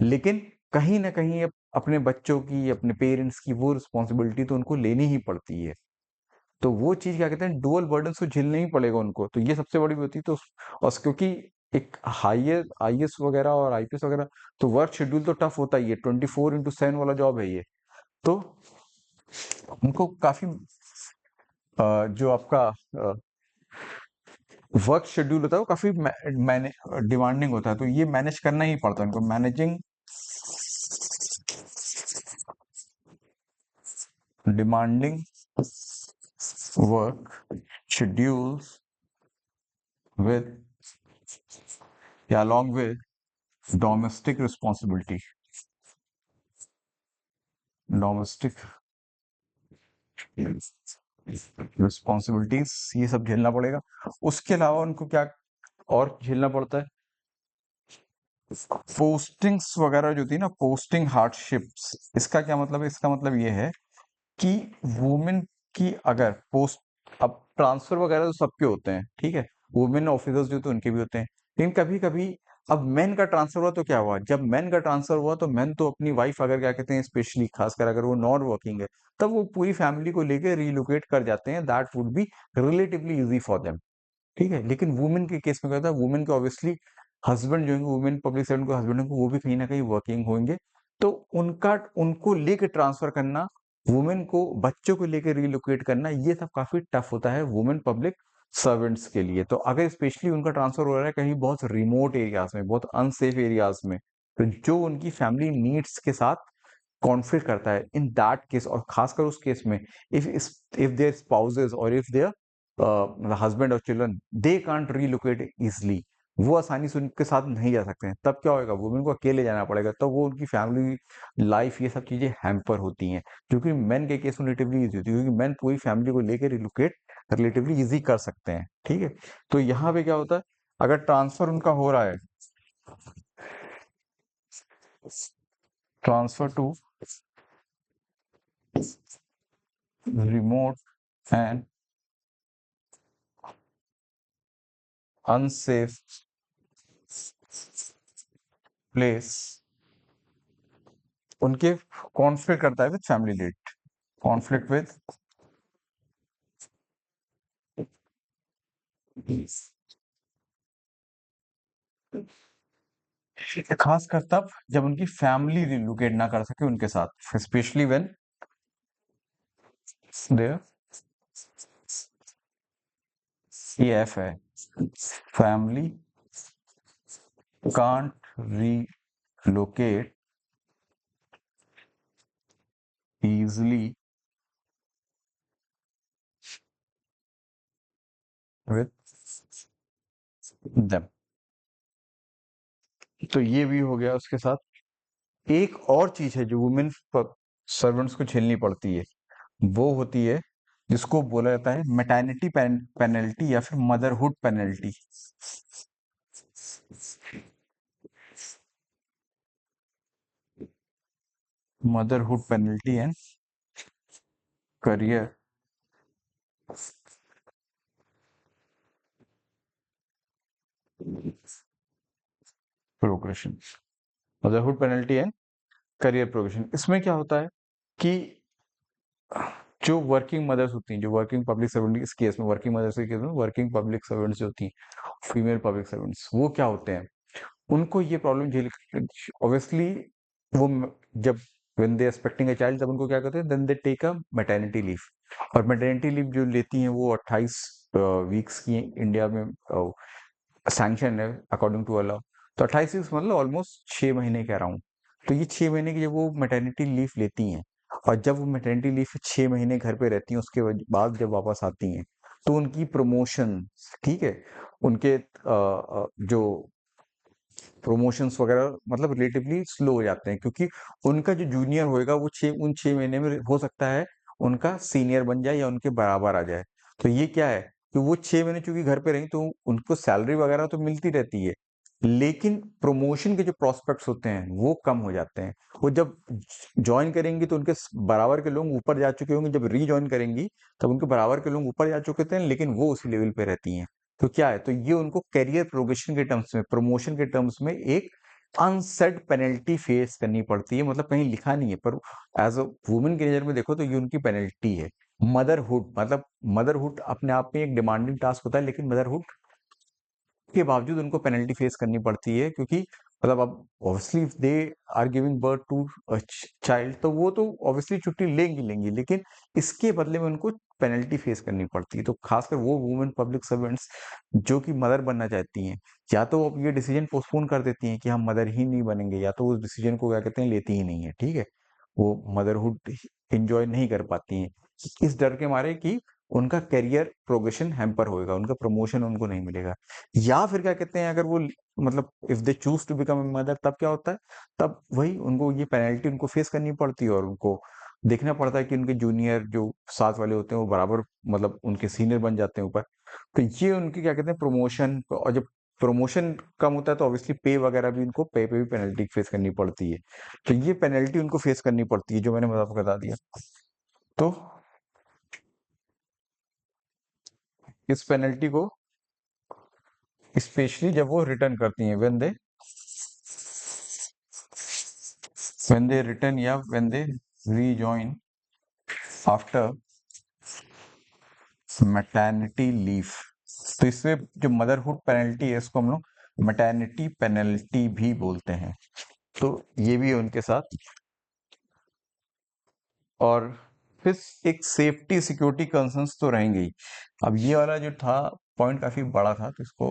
लेकिन कहीं ना कहीं अपने बच्चों की, अपने पेरेंट्स की वो रिस्पॉन्सिबिलिटी तो उनको लेनी ही पड़ती है। तो वो चीज क्या कहते हैं, डुअल बर्डन तो झेलना ही पड़ेगा उनको, तो ये सबसे बड़ी होती है। तो और क्योंकि एक हाईएस आईएएस वगैरह और आईपीएस वगैरह, तो वर्क शेड्यूल तो टफ होता ही है, 24x7 वाला जॉब है ये। तो उनको काफी जो आपका वर्क शेड्यूल होता है वो काफी मैने डिमांडिंग होता है, तो ये मैनेज करना ही पड़ता है उनको। Managing demanding work schedules with या along with domestic responsibility, domestic responsibilities, ये सब झेलना पड़ेगा। उसके अलावा उनको क्या और झेलना पड़ता है, पोस्टिंग्स वगैरह जो थी ना, पोस्टिंग हार्डशिप्स। इसका क्या मतलब है? इसका मतलब ये है कि वुमेन की अगर पोस्ट, अब ट्रांसफर वगैरह तो सबके होते हैं, ठीक है, वुमेन ऑफिसर्स जो तो उनके भी होते हैं, लेकिन कभी कभी अब मेन का ट्रांसफर हुआ तो क्या हुआ, जब मेन का ट्रांसफर हुआ तो मेन तो अपनी वाइफ, अगर क्या कहते हैं स्पेशली खासकर अगर वो नॉन वर्किंग है, तब वो पूरी फैमिली को लेकर रिलोकेट कर जाते हैं, that would be relatively easy for them, ठीक है। लेकिन वुमेन के केस में क्या होता है, वुमेन के ऑब्वियसली हस्बैंड जो है, वुमेन पब्लिक सर्वेंट को हस्बैंड होंगे, वो भी कहीं ना कहीं वर्किंग होंगे, तो उनका उनको लेके ट्रांसफर करना, वुमेन को बच्चों को लेके रिलोकेट करना, ये सब काफी टफ होता है वुमेन पब्लिक सर्वेंट्स के लिए। तो अगर स्पेशली उनका ट्रांसफर हो रहा है कहीं बहुत रिमोट एरियाज में, बहुत अनसेफ एरियाज में, तो जो उनकी फैमिली नीड्स के साथ कॉन्फ्लिक्ट करता है, इन दैट केस, और खासकर उस केस में इफ इफ देयर स्पाउसेस और इफ देयर हस्बैंड और children they can't relocate easily, वो आसानी से उनके साथ नहीं जा सकते हैं, तब क्या होगा, वुमेन को अकेले जाना पड़ेगा, तब वो उनकी फैमिली लाइफ ये सब चीजें हैम्पर होती हैं। क्योंकि मेन के केस में रिलेटिवली इजी होती है, क्योंकि मेन पूरी फैमिली को लेकर रिलोकेट रिलेटिवली इजी कर सकते हैं, ठीक है। तो यहाँ पे क्या होता है, अगर ट्रांसफर उनका हो रहा है, transfer to remote and unsafe place, उनके कॉन्फ्लिक्ट करता है with family date, conflict with खास कर तब जब उनकी फैमिली रिलोकेट ना कर सके उनके साथ, स्पेशली व्हेन देयर, ये एफ है, family can't relocate easily with them। तो ये भी हो गया। उसके साथ एक और चीज है जो वुमेन सर्वेंट्स को झेलनी पड़ती है, वो होती है जिसको बोला जाता है मैटरनिटी पेनल्टी या फिर motherhood penalty. Motherhood penalty and career progression. Motherhood penalty and career progression, इसमें क्या होता है कि जो वर्किंग मदर्स होती हैं, जो वर्किंग पब्लिक सर्वेंट, इस केस में वर्किंग मदर्स के केस में वर्किंग पब्लिक सर्वेंट्स जो होती हैं, फीमेल पब्लिक सर्वेंट्स, वो क्या होते हैं, उनको ये प्रॉब्लम झेल, ऑब्वियसली वो जब when they expecting a child, तब उनको क्या करते हैं, then they take a maternity leave. और मैटरनिटी लीव जो लेती हैं वो 28 वीक्स की इंडिया में सैंक्शन है अकॉर्डिंग टू लॉ। तो 28 वीक्स मतलब ऑलमोस्ट 6 महीने कह रहा हूँ। तो ये 6 महीने की जब वो मैटरनिटी लीव लेती हैं, और जब वो मैटरनिटी लीव 6 महीने घर पे रहती हैं, उसके बाद जब वापस आती हैं, तो उनकी प्रमोशन, ठीक है, उनके जो प्रमोशंस वगैरह मतलब रिलेटिवली स्लो हो जाते हैं, क्योंकि उनका जो जूनियर होएगा वो उन 6 महीने में हो सकता है उनका सीनियर बन जाए या उनके बराबर आ जाए। तो ये क्या है कि वो 6 महीने चूंकि घर पे रही, तो उनको सैलरी वगैरह तो मिलती रहती है, लेकिन प्रमोशन के जो प्रोस्पेक्ट्स होते हैं वो कम हो जाते हैं। वो जब ज्वाइन करेंगी तो उनके बराबर के लोग ऊपर जा चुके होंगे, जब रीज्वाइन करेंगी तब उनके बराबर के लोग ऊपर जा चुके थे, लेकिन वो उसी लेवल पे रहती हैं। तो क्या है, तो ये उनको करियर प्रोग्रेशन के टर्म्स में, प्रमोशन के टर्म्स में एक अनसेट पेनल्टी फेस करनी पड़ती है। मतलब कहीं लिखा नहीं है, पर एज अ वुमेन के नजर में देखो तो ये उनकी पेनल्टी है। मदरहुड मतलब, मदरहुड अपने आप में एक डिमांडिंग टास्क होता है, लेकिन मदरहुड के बावजूद उनको पेनल्टी फेस करनी पड़ती है, क्योंकि मतलब अब obviously if they are giving birth to child, तो वो तो ऑब्वियसली छुट्टी लेंगी, लेकिन इसके बदले में उनको पेनल्टी फेस करनी पड़ती है। तो खासकर वो वुमेन पब्लिक सर्वेंट्स जो कि मदर बनना चाहती हैं, या तो वो अब ये डिसीजन पोस्टपोन कर देती हैं कि हम मदर ही नहीं बनेंगे, या तो उस डिसीजन को क्या कहते हैं, लेती ही नहीं है, ठीक है, वो मदरहुड एंजॉय नहीं कर पाती हैं, इस डर के मारे कि उनका करियर प्रोग्रेशन हैम्पर होएगा, उनका प्रमोशन उनको नहीं मिलेगा। या फिर क्या कहते हैं, अगर वो मतलब if they choose to become a mother, तब क्या होता है, तब वही उनको ये पेनल्टी उनको फेस करनी पड़ती है, और उनको देखना पड़ता है कि उनके जूनियर जो साथ वाले होते हैं वो बराबर मतलब उनके सीनियर बन जाते हैं ऊपर। तो ये उनकी क्या कहते हैं प्रमोशन, और जब प्रमोशन कम होता है तो ऑब्वियसली पे वगैरह भी, उनको पे भी पेनल्टी फेस करनी पड़ती है। तो ये पेनल्टी उनको फेस करनी पड़ती है जो मैंने आपको बता दिया। तो इस पेनल्टी को स्पेशली जब वो रिटर्न करती हैं, when they return या when they rejoin after maternity leave. तो इसमें जो मदरहुड पेनल्टी है, इसको हम लोग मैटरनिटी पेनल्टी भी बोलते हैं। तो ये भी है उनके साथ। और फिर एक सेफ्टी सिक्योरिटी कंसर्न्स तो रहेंगे ही। अब ये वाला जो था पॉइंट काफी बड़ा था, तो इसको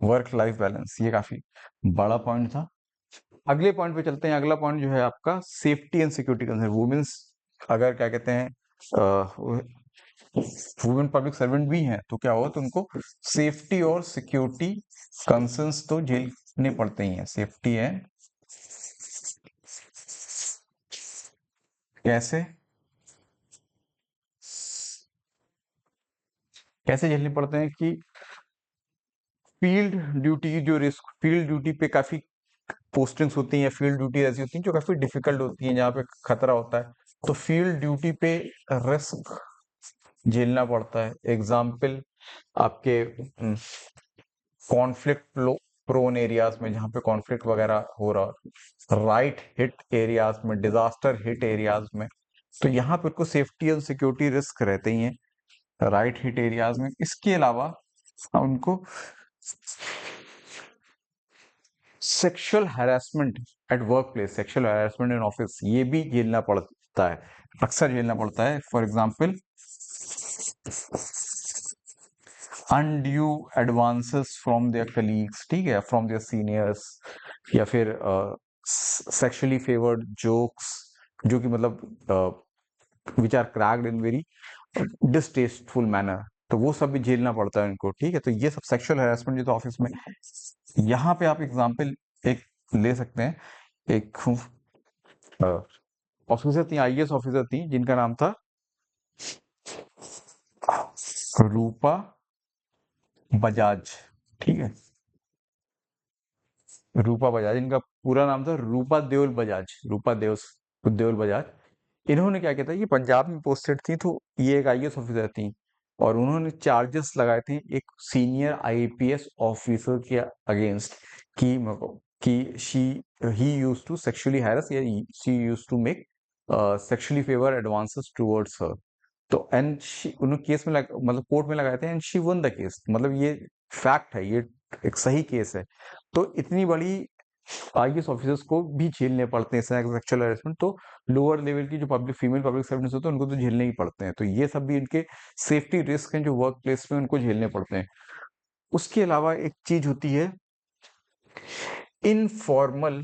वर्क लाइफ बैलेंस, ये काफी बड़ा पॉइंट था। अगले पॉइंट पे चलते हैं। अगला पॉइंट जो है आपका safety and security concern. Women's अगर क्या कहते हैं वुमेन पब्लिक सर्वेंट भी हैं, तो क्या होगा, तो उनको सेफ्टी और सिक्योरिटी कंसर्न्स तो झेलने पड़ते ही हैं। सेफ्टी एंड कैसे कैसे झेलने पड़ते हैं कि फील्ड ड्यूटी, जो रिस्क फील्ड ड्यूटी पे काफी पोस्टिंग्स होती हैं या फील्ड ड्यूटी ऐसी होती हैं जो काफी डिफिकल्ट होती हैं, जहाँ पे खतरा होता है, तो फील्ड ड्यूटी पे रिस्क झेलना पड़ता है। एग्जाम्पल आपके कॉन्फ्लिक्ट प्रोन एरियाज में, जहाँ पे कॉन्फ्लिक्ट वगैरह हो रहा, राइट हिट एरियाज में, डिजास्टर हिट एरियाज में, तो यहाँ पे उनको सेफ्टी और सिक्योरिटी रिस्क रहते ही हैं राइट हिट एरियाज में। इसके अलावा उनको sexual harassment at work place, sexual harassment in office, ये भी झेलना पड़ता है, अक्सर झेलना पड़ता है। For example, undue advances from their colleagues, ठीक है, फ्रॉम देयर सीनियर्स, या फिर सेक्सुअली फेवर्ड जोक्स, जो कि मतलब which are cracked in very distasteful manner, तो वो सब भी झेलना पड़ता है उनको, ठीक है। तो ये सब सेक्सुअल हैरेसमेंट जो तो ऑफिस में, यहाँ पे आप एग्जाम्पल एक ले सकते हैं। एक ऑफिसर थी, आईएएस ऑफिसर थी, जिनका नाम था रूपा बजाज, ठीक है, रूपा बजाज, इनका पूरा नाम था रूपा देओल बजाज, रूपा देओल बजाज। इन्होंने क्या किया था, ये पंजाब में पोस्टेड थी, तो ये एक आईएएस ऑफिसर थी, और उन्होंने चार्जेस लगाए थे एक सीनियर आईपीएस ऑफिसर के अगेंस्ट, कि शी ही यूज्ड टू सेक्सुअली हैरेस, या she used to make sexually favour advances towards her. तो एंड उन्होंने केस में मतलब कोर्ट में लगाए थे, and she one the case, मतलब ये फैक्ट है, ये एक सही केस है। तो इतनी बड़ी आईएएस ऑफिसर्स को भी झेलने पड़ते हैं सेक्सुअल हैरेसमेंट, तो लोअर लेवल की जो फीमेल पब्लिक सर्वेंट्स होते हैं, उनको तो झेलने ही पड़ते हैं। तो ये सब भी इनके सेफ्टी रिस्क हैं जो वर्क प्लेस में उनको झेलने पड़ते हैं। उसके अलावा एक चीज होती है इनफॉर्मल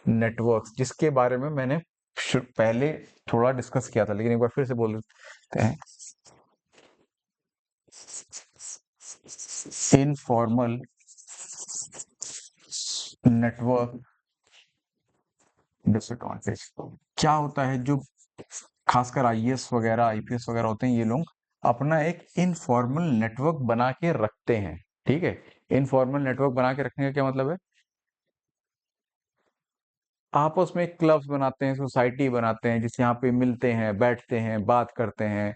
नेटवर्क्स, जिसके बारे में मैंने पहले थोड़ा डिस्कस किया था, लेकिन एक बार फिर से बोल देते हैं। इनफॉर्मल नेटवर्क डिसएडवांटेज क्या होता है, जो खासकर आईएएस वगैरह आईपीएस वगैरह होते हैं, ये लोग अपना एक इनफॉर्मल नेटवर्क बना के रखते हैं, ठीक है। इनफॉर्मल नेटवर्क बना के रखने का क्या मतलब है, आपस में क्लब्स बनाते हैं, सोसाइटी बनाते हैं, जिस यहाँ पे मिलते हैं, बैठते हैं, बात करते हैं।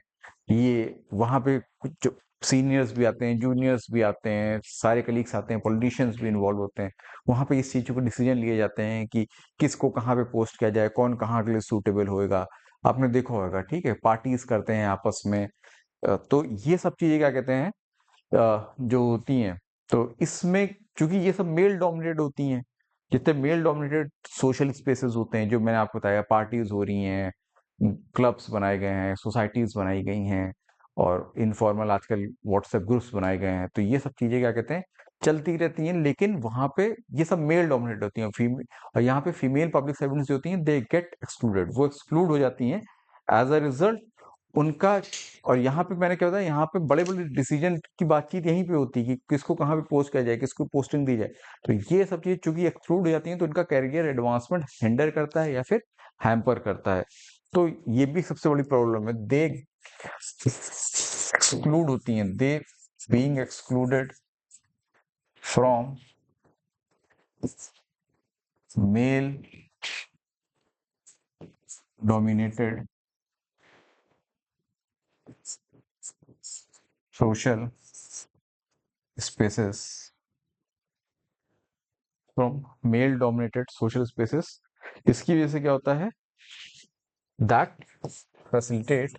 ये वहाँ पे कुछ सीनियर्स भी आते हैं, जूनियर्स भी आते हैं, सारे कलीग्स आते हैं, पॉलिटिशियंस भी इन्वॉल्व होते हैं। वहाँ पे इस चीज़ों को डिसीजन लिए जाते हैं कि किसको कहाँ पे पोस्ट किया जाए, कौन कहाँ के लिए सूटेबल होएगा। आपने देखा होगा, ठीक है, पार्टीज करते हैं आपस में। तो ये सब चीजें क्या कहते हैं, जो होती हैं। तो इसमें चूंकि ये सब मेल डोमिनेटेड होती हैं, जितने मेल डोमिनेटेड सोशल स्पेसेस होते हैं, जो मैंने आपको बताया, पार्टीज हो रही हैं, क्लब्स बनाए गए हैं, सोसाइटीज बनाई गई हैं, और इनफॉर्मल आजकल व्हाट्सएप ग्रुप्स बनाए गए हैं, तो ये सब चीजें क्या कहते हैं, चलती रहती हैं। लेकिन वहां पे ये सब मेल डोमिनेटेड होती हैं, फीमेल, और यहाँ पे फीमेल पब्लिक सर्वेंट्स जो होती हैं, दे गेट एक्सक्लूडेड, वो एक्सक्लूड हो जाती हैं एज अ रिजल्ट उनका। और यहाँ पे मैंने क्या बताया, यहाँ पे बड़े बड़े डिसीजन की बातचीत यहीं पे होती है कि किसको कहाँ पे पोस्ट किया जाए, किसको पोस्टिंग दी जाए। तो ये सब चीजें चूंकि एक्सक्लूड हो जाती हैं, तो इनका कैरियर एडवांसमेंट हिंडर करता है या फिर हैम्पर करता है। तो ये भी सबसे बड़ी प्रॉब्लम है, दे एक्सक्लूड होती हैं, they being excluded from male dominated social spaces, from male dominated social spaces. इसकी वजह से क्या होता है, दैट फैसिलिटेट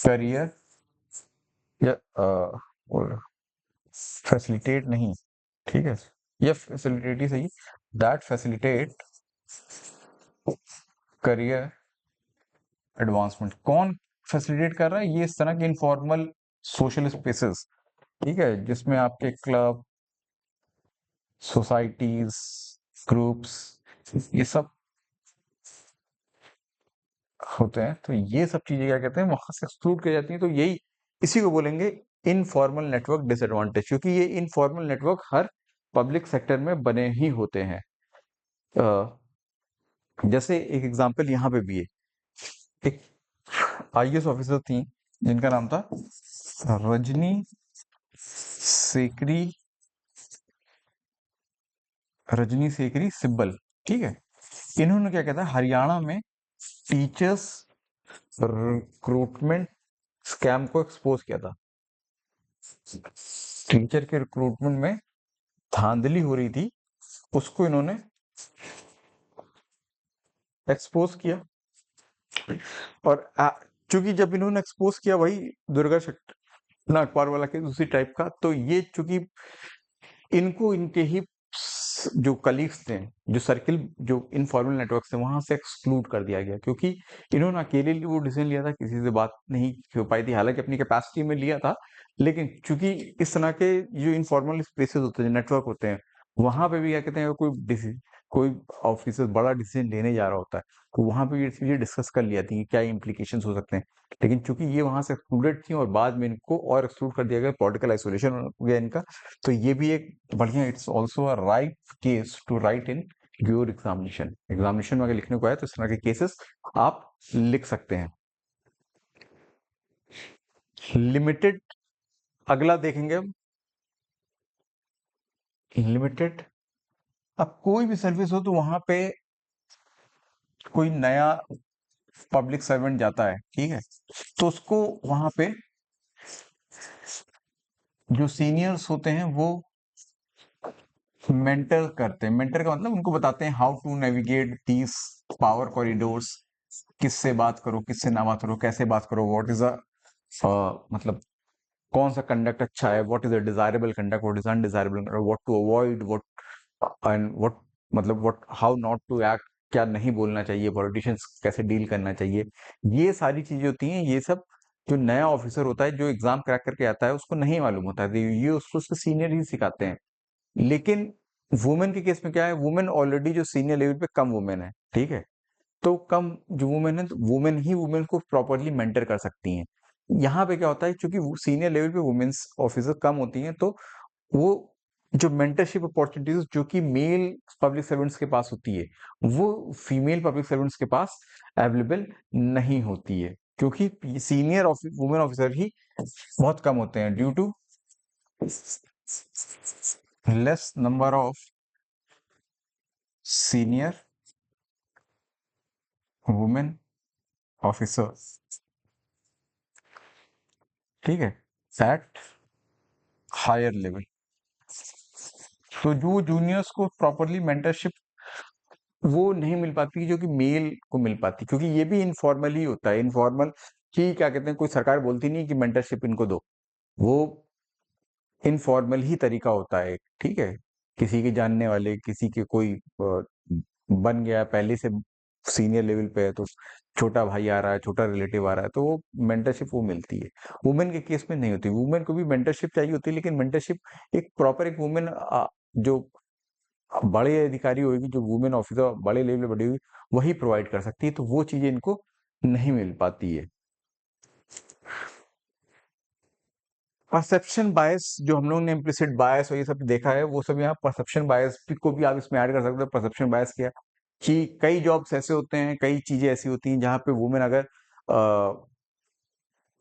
करियर, या फैसिलिटेट नहीं, ठीक है, या फैसिलिटेट ही सही, दैट फैसिलिटेट करियर एडवांसमेंट। कौन फैसिलिटेट कर रहा है, ये इस तरह के इनफॉर्मल सोशल स्पेसेस, ठीक है, जिसमें आपके क्लब, सोसाइटीज, ग्रुप्स, ये सब होते हैं। तो ये सब चीजें क्या कहते हैं, वहां से एक्सक्लूड की जाती हैं। तो यही, इसी को बोलेंगे इनफॉर्मल नेटवर्क डिसएडवांटेज, क्योंकि ये इनफॉर्मल नेटवर्क हर पब्लिक सेक्टर में बने ही होते हैं। अ, जैसे एक एग्जांपल यहाँ पे भी है, एक आईएएस ऑफिसर थी, जिनका नाम था रजनी सेकरी, रजनी सेकरी सिब्बल, ठीक है। इन्होंने क्या कहता है, हरियाणा में टीचर्स रिक्रूटमेंट स्कैम को एक्सपोज किया था। टीचर के रिक्रूटमेंट में धांधली हो रही थी, उसको इन्होंने एक्सपोज किया। और चूंकि जब इन्होंने एक्सपोज किया वही दुर्गा नागपाल वाला केस उसी टाइप का, तो ये चूंकि इनको इनके ही जो कलीग्स थे, जो सर्किल, जो इनफॉर्मल नेटवर्क थे, वहां से एक्सक्लूड कर दिया गया, क्योंकि इन्होंने अकेले वो डिसीजन लिया था, किसी से बात नहीं हो पाई थी, हालांकि अपनी कैपेसिटी में लिया था, लेकिन चूंकि इस तरह के जो इनफॉर्मल स्पेसेस होते हैं, नेटवर्क होते हैं, वहां पे भी क्या कहते हैं, कोई ऑफिसर बड़ा डिसीजन लेने जा रहा होता है, तो वहां पे ये चीजें डिस्कस कर लिया थी कि क्या इम्प्लीकेशंस हो सकते हैं। लेकिन चूंकि ये वहां से एक्सक्लूडेड थी और बाद में इनको और एक्सक्लूड कर दिया गया, पॉलिटिकल आइसोलेशन हो गया इनका, तो ये भी एक बढ़िया, it's also a right case to write in your examination. Examination में अगर लिखने को आए तो इस तरह के केसेस आप लिख सकते हैं। लिमिटेड, अगला देखेंगे हम, लिमिटेड। अब कोई भी सर्विस हो तो वहां पे कोई नया पब्लिक सर्वेंट जाता है, ठीक है, तो उसको वहां पे जो सीनियर्स होते हैं वो मेंटर करते हैं। मेंटर का मतलब उनको बताते हैं how to navigate these power corridors, किससे बात करो, किससे ना बात करो, कैसे बात करो, व्हाट इज अ मतलब कौन सा कंडक्ट अच्छा है, what is a desirable conduct, what is undesirable, what to avoid, what and what, मतलब what, how not to act, क्या नहीं बोलना चाहिए, पॉलिटिशियंस कैसे डील करना चाहिए, ये सारी चीजें होती हैं। ये सब जो नया ऑफिसर होता है, जो एग्जाम क्रैक करके आता है, उसको नहीं मालूम होता है, तो ये उसको उसके सीनियर ही सिखाते हैं। लेकिन वुमेन के केस में क्या है, वुमेन ऑलरेडी जो सीनियर लेवल पे कम वुमेन है, ठीक है, तो कम जो वुमेन है, तो वुमेन ही वुमेन को प्रॉपरली मेंटर कर सकती हैं। यहाँ पे क्या होता है, क्योंकि सीनियर लेवल पे वुमेन्स ऑफिसर कम होती हैं, तो वो जो मेंटरशिप अपॉर्चुनिटीज जो कि मेल पब्लिक सर्वेंट्स के पास होती है, वो फीमेल पब्लिक सर्वेंट्स के पास अवेलेबल नहीं होती है, क्योंकि सीनियर वुमेन ऑफिसर ही बहुत कम होते हैं, due to less number of senior women officers, ठीक है, एट हायर लेवल। तो जो जूनियर्स को प्रॉपरली मेंटरशिप वो नहीं मिल पाती जो कि मेल को मिल पाती, क्योंकि ये भी इनफॉर्मल ही होता है, इनफॉर्मल ही, क्या कहते हैं, कोई सरकार बोलती नहीं कि मेंटरशिप इनको दो, वो इनफॉर्मल ही तरीका होता है, ठीक है, किसी के जानने वाले, किसी के कोई बन गया पहले से, सीनियर लेवल पे है, तो छोटा भाई आ रहा है, छोटा रिलेटिव आ रहा है, तो वो मेंटरशिप वो मिलती है। वुमेन के केस में नहीं होती, वुमेन को भी मेंटरशिप चाहिए होती है, लेकिन मेंटरशिप एक प्रॉपर, एक वुमेन जो बड़े अधिकारी होगी, जो वुमेन ऑफिसर बड़े लेवल पे बड़ी हुई, वही प्रोवाइड कर सकती है, तो वो चीजें इनको नहीं मिल पाती है। परसेप्शन बायस, जो हम लोग ने इम्प्लिसिट बायस और ये सब देखा है, वो सब यहाँ परसेप्शन बायस को भी आप इसमें ऐड कर सकते हो। परसेप्शन बायस क्या, कि कई जॉब्स ऐसे होते हैं, कई चीजें ऐसी होती हैं जहां पे वुमेन अगर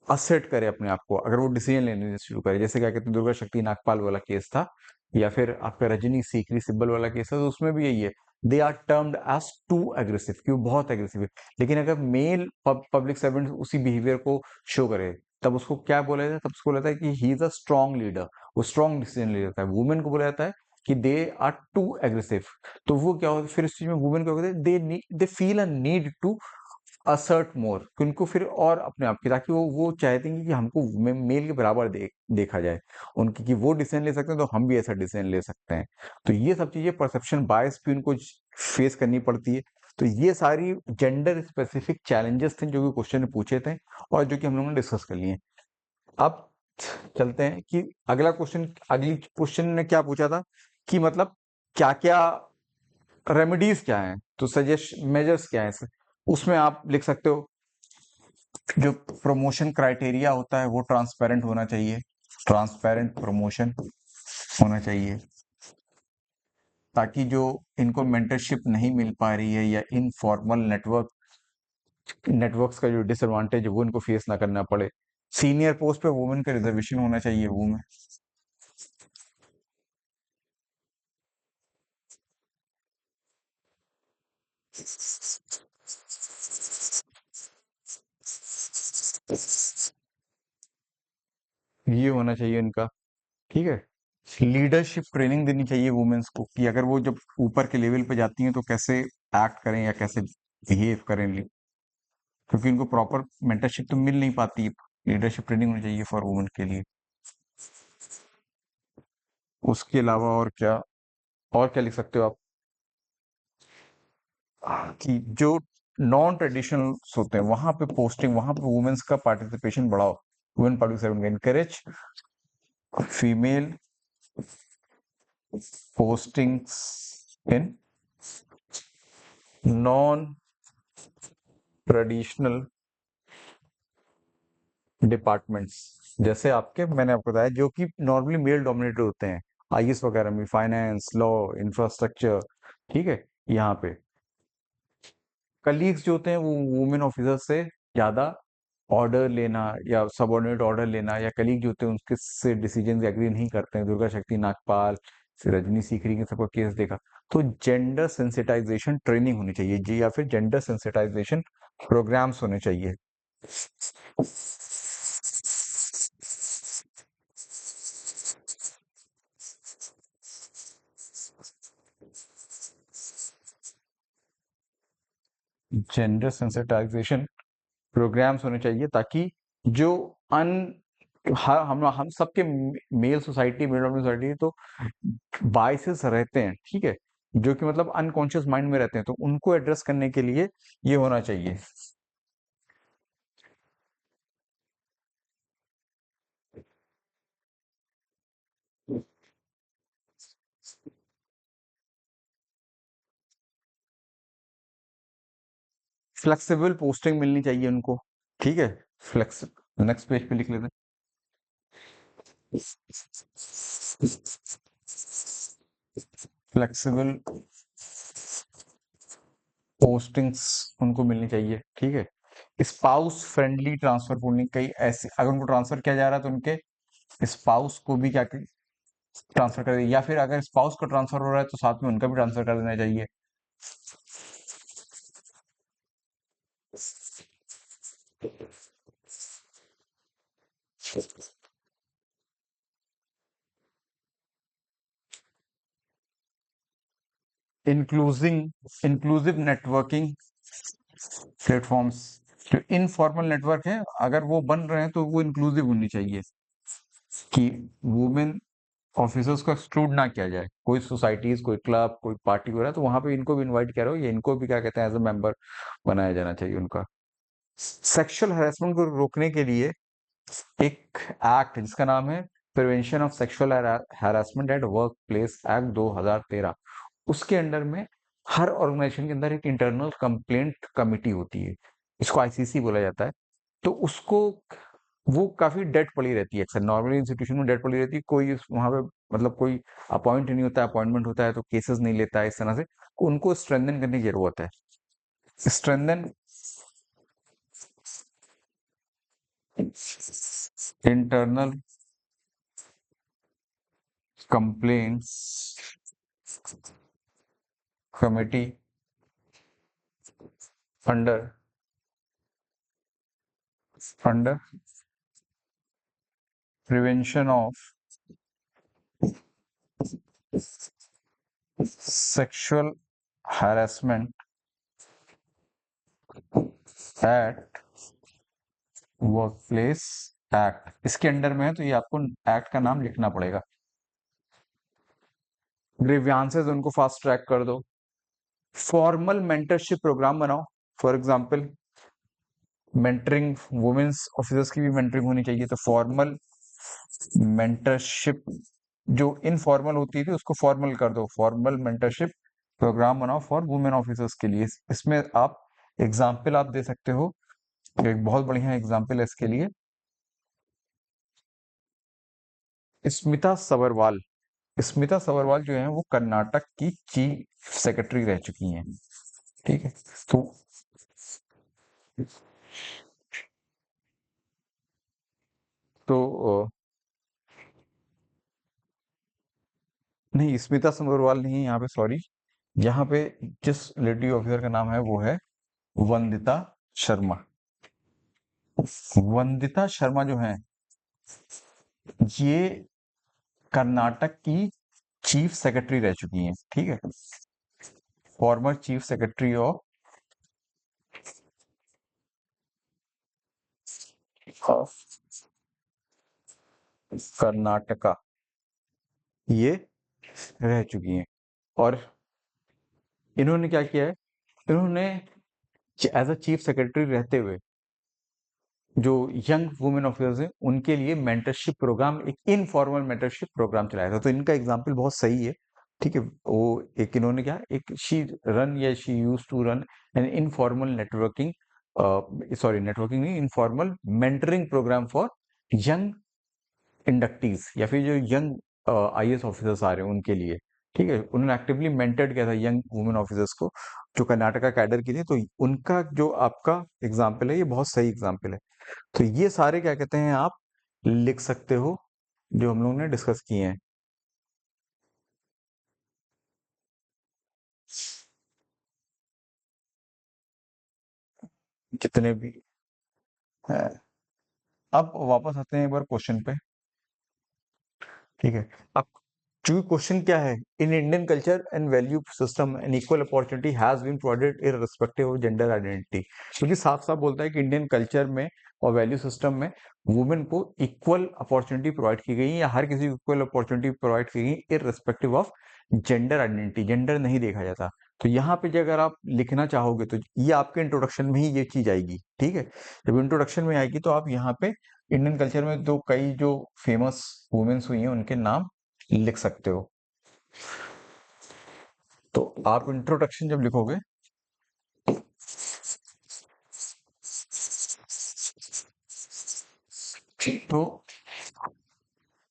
असेट करे अपने आप को, अगर वो डिसीजन लेने शुरू करे, जैसे क्या कहते हैं, दुर्गा शक्ति नागपाल वाला केस था, या फिर आपका रजनी सीकरी सिब्बल वाला केस था, तो उसमें भी यही है, they are termed as too aggressive, कि वो बहुत एग्रेसिव है। लेकिन अगर मेल पब्लिक सर्वेंट उसी बिहेवियर को शो करे, तब उसको क्या बोला जाता है, तब उसको बोला जाता है कि he is a strong leader, वो स्ट्रॉन्ग डिसीजन ले जाता है। वुमेन को बोला जाता है कि दे आर टू एग्रेसिव, तो वो क्या होता है फिर इस चीज में, वुमेन को कहते हैं they feel a need to assert more, कि उनको फिर और अपने आप की, ताकि वो चाहते हैं कि हमको मेल के बराबर देखा जाए उनकी, कि वो डिसीजन ले सकते हैं तो हम भी ऐसा डिसीजन ले सकते हैं। तो ये सब चीजें परसेप्शन बायस भी उनको फेस करनी पड़ती है। तो ये सारी जेंडर स्पेसिफिक चैलेंजेस थे जो कि क्वेश्चन में पूछे थे, और जो कि हम लोगों ने डिस्कस कर लिए। अब चलते हैं कि अगला क्वेश्चन, अगली क्वेश्चन ने क्या पूछा था, कि मतलब क्या क्या रेमेडीज क्या हैं, तो सजेस्ट मेजर्स क्या है, उसमें आप लिख सकते हो, जो प्रमोशन क्राइटेरिया होता है वो ट्रांसपेरेंट होना चाहिए, ट्रांसपेरेंट प्रमोशन होना चाहिए, ताकि जो इनको मेंटरशिप नहीं मिल पा रही है, या इनफॉर्मल नेटवर्क्स का जो डिसएडवांटेज है वो इनको फेस ना करना पड़े। सीनियर पोस्ट पे वुमेन का रिजर्वेशन होना चाहिए, वुमेन, ये होना चाहिए इनका, ठीक है। लीडरशिप ट्रेनिंग देनी चाहिए वुमेन्स को, कि अगर वो जब ऊपर के लेवल पे जाती हैं तो कैसे एक्ट करें या कैसे बिहेव करें। क्योंकि उनको प्रॉपर मेंटरशिप तो मिल नहीं पाती, लीडरशिप ट्रेनिंग होनी चाहिए फॉर वुमेन के लिए। उसके अलावा और क्या लिख सकते हो आप कि जो नॉन ट्रेडिशनल्स होते हैं वहां पे पोस्टिंग, वहां पे वुमेन्स का पार्टिसिपेशन बढ़ाओ, women participation encourage female postings in non traditional departments, जैसे आपके मैंने आपको बताया जो कि नॉर्मली मेल डोमिनेटेड होते हैं, आईएएस वगैरह में, फाइनेंस, लॉ, इंफ्रास्ट्रक्चर, ठीक है। यहाँ पे कलीग्स जो होते हैं वो वुमेन ऑफिसर से ज्यादा ऑर्डर लेना या सबऑर्डिनेट ऑर्डर लेना, या कलीग जो होते हैं उनके से डिसीजन एग्री नहीं करते हैं, दुर्गा शक्ति नागपाल से रजनी सीकरी के सबका केस देखा। तो जेंडर सेंसिटाइजेशन ट्रेनिंग होनी चाहिए जी, या फिर जेंडर सेंसिटाइजेशन प्रोग्राम्स होने चाहिए। जेंडर सेंसिटाइजेशन प्रोग्राम्स होने चाहिए ताकि जो अन हम सबके male society, male dominated society, तो बायसेस रहते हैं, ठीक है, जो कि मतलब अनकॉन्शियस माइंड में रहते हैं, तो उनको एड्रेस करने के लिए ये होना चाहिए। फ्लेक्सिबल पोस्टिंग मिलनी चाहिए उनको, ठीक है। फ्लेक्स नेक्स्ट पेज पे लिख लेते हैं, फ्लेक्सिबल पोस्टिंग्स उनको मिलनी चाहिए, ठीक है। स्पाउस फ्रेंडली ट्रांसफर पूलिंग, कई ऐसे अगर उनको ट्रांसफर किया जा रहा है तो उनके स्पाउस को भी क्या ट्रांसफर कर दे, या फिर अगर स्पाउस का ट्रांसफर हो रहा है तो साथ में उनका भी ट्रांसफर कर देना चाहिए। इंक्लूसिंग इंक्लूसिव नेटवर्किंग प्लेटफॉर्म्स, जो इनफॉर्मल नेटवर्क है अगर वो बन रहे हैं तो वो इंक्लूसिव होनी चाहिए, कि वुमेन ऑफिसर्स को एक्सक्लूड ना किया जाए। कोई सोसाइटीज, कोई क्लब, कोई पार्टी हो रहा है तो वहां पे इनको भी इनवाइट किया रहो, या इनको भी क्या कहते हैं एज अ मेंबर बनाया जाना चाहिए उनका। सेक्सुअल हैरेसमेंट को रोकने के लिए एक एक्ट जिसका नाम है prevention of sexual harassment at work place act 2013, उसके अंडर में हर ऑर्गेनाइजेशन के अंदर एक इंटरनल कंप्लेंट कमिटी होती है, इसको आईसीसी बोला जाता है। तो उसको वो काफी डेड पड़ी रहती है, अक्सर नॉर्मली इंस्टीट्यूशन में डेड पड़ी रहती है, कोई वहां पे मतलब कोई अपॉइंट नहीं होता है, अपॉइंटमेंट होता है तो केसेस नहीं लेता है, इस तरह से उनको स्ट्रेंथन करने की जरूरत है। Strengthen internal complaints committee under under prevention of sexual harassment at workplace act, इसके अंडर में है तो ये आपको एक्ट का नाम लिखना पड़ेगा। ग्रीवियांसेस उनको फास्ट ट्रैक कर दो। फॉर्मल मेंटरशिप प्रोग्राम बनाओ, for example mentoring, women's officers की भी मेंटरिंग होनी चाहिए, तो फॉर्मल मेंटरशिप जो इनफॉर्मल होती थी उसको फॉर्मल कर दो, फॉर्मल मेंटरशिप प्रोग्राम बनाओ फॉर वुमेन ऑफिसर्स के लिए। इसमें आप एग्जाम्पल आप दे सकते हो, एक बहुत बढ़िया एग्जाम्पल है इसके लिए, स्मिता सबरवाल। स्मिता सबरवाल जो है वो कर्नाटक की चीफ सेक्रेटरी रह चुकी हैं, ठीक है। तो तो नहीं, स्मिता सबरवाल नहीं है यहाँ पे, सॉरी। यहाँ पे जिस लेडी ऑफिसर का नाम है वो है वंदिता शर्मा। वंदिता शर्मा जो है ये कर्नाटक की चीफ सेक्रेटरी रह चुकी हैं, ठीक है, former chief secretary of of Karnataka ये रह चुकी हैं। और इन्होंने क्या किया है, इन्होंने एज अ चीफ सेक्रेटरी रहते हुए जो यंग वुमेन ऑफिसर्स हैं उनके लिए मेंटरशिप प्रोग्राम, एक इनफॉर्मल मेंटरशिप प्रोग्राम चलाया था। तो इनका एग्जाम्पल बहुत सही है। ठीक है, वो एक इन्होंने क्या, एक शी रन या she use to run an informal networking, sorry networking नहीं, informal mentoring program for young inductees या फिर जो यंग आईएएस ऑफिसर्स आ रहे हैं उनके लिए। ठीक है, उन्होंने एक्टिवली मेंटर्ड किया था यंग वुमेन ऑफिसर्स को जो कर्नाटका कैडर की थी। तो उनका जो आपका एग्जाम्पल है ये बहुत सही एग्जाम्पल है। तो ये सारे क्या कहते हैं आप लिख सकते हो जो हम लोगों ने डिस्कस किए हैं, जितने भी हैं। अब वापस आते हैं एक बार क्वेश्चन पे। ठीक है, अब चूंकि क्वेश्चन क्या है, in Indian culture and value system an equal opportunity has been provided irrespective of gender identity. क्योंकि साफ साफ बोलता है कि इंडियन कल्चर में और वैल्यू सिस्टम में वुमेन को इक्वल अपॉर्चुनिटी प्रोवाइड की गई है, या हर किसी को इक्वल अपॉर्चुनिटी प्रोवाइड की गई irrespective of gender identity. Gender नहीं देखा जाता। तो यहाँ पे जो अगर आप लिखना चाहोगे तो ये आपके इंट्रोडक्शन में ही ये चीज आएगी। ठीक है, जब इंट्रोडक्शन में आएगी तो आप यहाँ पे इंडियन कल्चर में तो कई जो फेमस वुमेन्स हुई हैं उनके नाम लिख सकते हो। तो आप इंट्रोडक्शन जब लिखोगे तो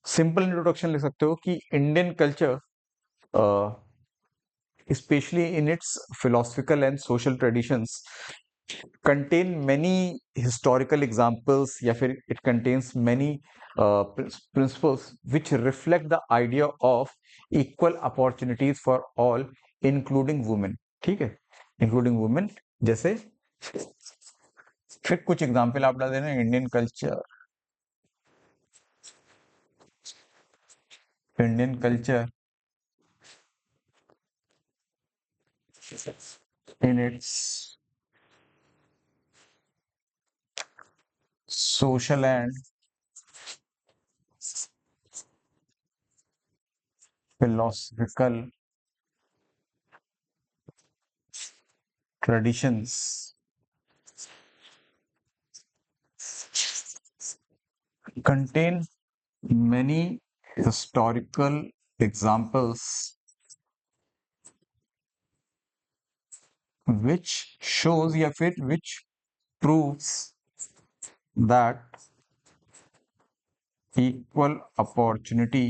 सिंपल इंट्रोडक्शन लिख सकते हो कि Indian culture specially in its philosophical and social traditions contain many historical examples या फिर it contains many principles which reflect the idea of equal opportunities for all including women। ठीक है, including women। जैसे फिर कुछ एग्जांपल आप डाल देना, Indian culture in its social and philosophical traditions contain many historical examples which shows या फिर which proves that equal opportunity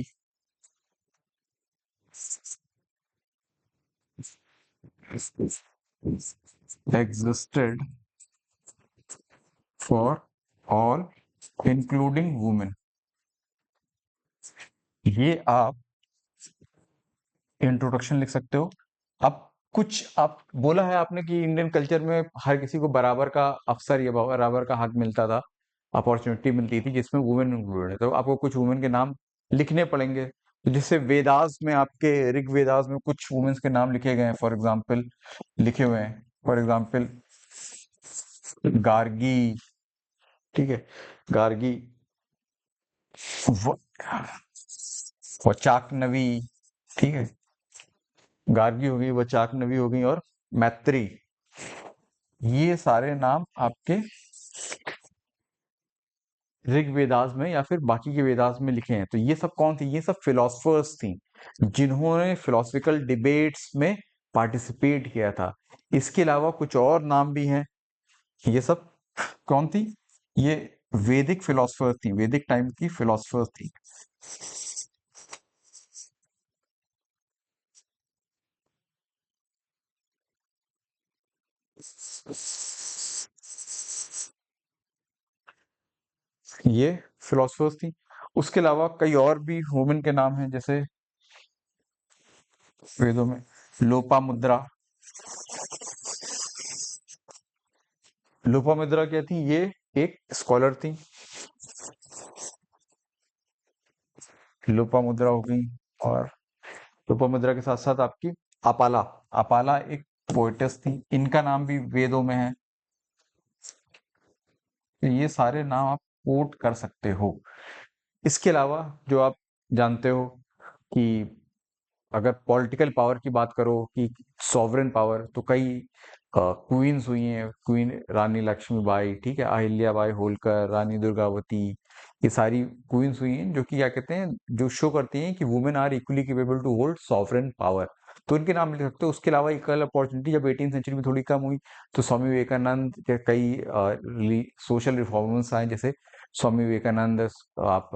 existed for all including women। ये आप इंट्रोडक्शन लिख सकते हो। अब कुछ आप बोला है आपने कि इंडियन कल्चर में हर किसी को बराबर का अवसर या बराबर का हक मिलता था, अपॉर्चुनिटी मिलती थी जिसमें वुमेन इंक्लूडेड है। तो आपको कुछ वुमेन के नाम लिखने पड़ेंगे। तो जैसे वेदास में, आपके ऋग वेदास में कुछ वुमेन्स के नाम लिखे गए हैं, फॉर एग्जाम्पल लिखे हुए हैं, फॉर एग्जाम्पल गार्गी। ठीक है, गार्गी, व- वचाकनवी। ठीक है, गार्गी हो गई, वचाकनवी हो गई और मैत्री। ये सारे नाम आपके ऋग वेदास में या फिर बाकी के वेदास में लिखे हैं। तो ये सब कौन थी? ये सब फिलोसफर्स थी जिन्होंने फिलोसफिकल डिबेट्स में पार्टिसिपेट किया था। इसके अलावा कुछ और नाम भी हैं। ये सब कौन थी? ये वैदिक फिलोसफर थी, वैदिक टाइम की फिलोसफर थी। ये फिलोसफर्स थी। उसके अलावा कई और भी वुमेन के नाम हैं, जैसे वेदों में लोपामुद्रा। लोपामुद्रा क्या थी? ये एक स्कॉलर थी। लोपामुद्रा हो गई। और लोपामुद्रा के साथ साथ आपकी अपाला। अपाला एक पोएटेस थी, इनका नाम भी वेदों में है। तो ये सारे नाम आप सपोर्ट कर सकते हो। इसके अलावा जो आप जानते हो कि अगर पॉलिटिकल पावर की बात करो कि सॉवरेन पावर, तो कई क्वींस हुई हैं, क्वीन रानी लक्ष्मीबाई, ठीक है, अहिल्याबाई होलकर, रानी दुर्गावती, ये सारी क्वींस हुई हैं जो कि क्या कहते हैं, जो शो करती हैं कि women are equally capable to hold sovereign power. तो इनके नाम लिख सकते हो। उसके अलावा इक्वल अपॉर्चुनिटी जब 18th सेंचुरी में थोड़ी कम हुई, तो स्वामी विवेकानंद के कई सोशल रिफॉर्मर्स आए, जैसे स्वामी विवेकानंद, आप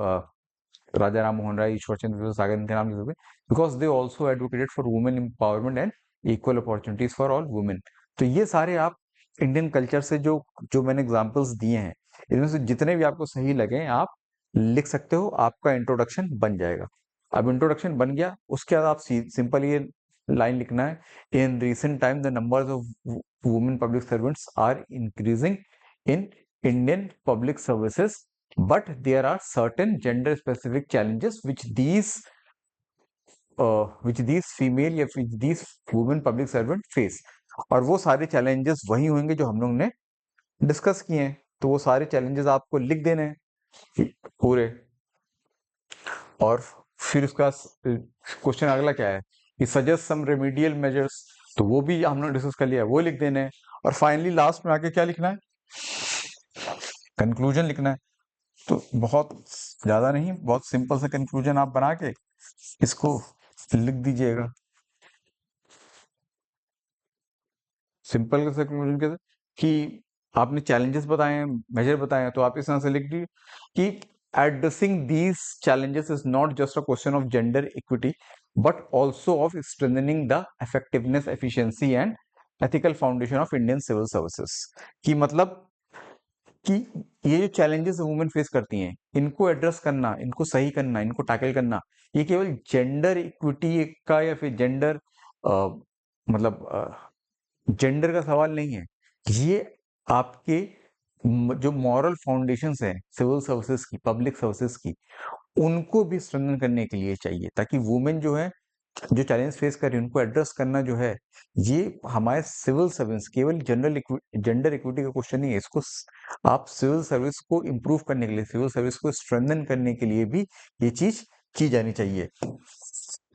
राजा राम मोहन राय, ईश्वर चंद्र सागर, इनके नाम ले सकते हैं, because they also advocated for women empowerment and equal opportunities for all women. तो ये सारे आप इंडियन कल्चर से जो जो मैंने एग्जांपल्स दिए हैं, इनमें से जितने भी आपको सही लगे आप लिख सकते हो, आपका इंट्रोडक्शन बन जाएगा। अब इंट्रोडक्शन बन गया, उसके बाद आप सिंपल ये लाइन लिखना है, in recent time the numbers of women public servants are increasing in Indian public services, but there are certain gender specific challenges which these female या which these women public servant face। और वो सारे challenges वही होंगे जो हम लोग ने डिस्कस किए हैं। तो वो सारे challenges आपको लिख देने हैं पूरे। और फिर उसका क्वेश्चन अगला क्या है कि सजेस्ट सम रेमेडियल मेजर्स, तो वो भी हम लोग डिस्कस कर लिया, वो लिख देने हैं। और फाइनली लास्ट में आके क्या लिखना है, कंक्लूजन लिखना है। तो बहुत ज्यादा नहीं, बहुत सिंपल सा कंक्लूजन आप बना के इसको लिख दीजिएगा। सिंपल सा कंक्लूजन कैसे कि आपने चैलेंजेस बताए हैं, मेजर बताए हैं, तो आप इस तरह से लिख दीजिए कि addressing these challenges is not just a question of gender equity but also of strengthening the effectiveness, efficiency and ethical foundation of Indian civil services. की मतलब कि ये जो चैलेंजेस वुमेन फेस करती हैं, इनको एड्रेस करना, इनको सही करना, इनको टैकल करना, ये केवल जेंडर इक्विटी का या फिर जेंडर मतलब जेंडर का सवाल नहीं है। ये आपके जो मॉरल फाउंडेशंस हैं सिविल सर्विसेज की, पब्लिक सर्विसेज की, उनको भी स्ट्रेंथन करने के लिए चाहिए, ताकि वुमेन जो है, जो चैलेंज फेस कर रही है, उनको एड्रेस करना जो है, ये हमारे सिविल सर्विस केवल जनरल जेंडर इक्विटी का क्वेश्चन नहीं है। इसको आप सिविल सर्विस को इम्प्रूव करने के लिए, सिविल सर्विस को स्ट्रेंथन करने के लिए भी ये चीज की जानी चाहिए।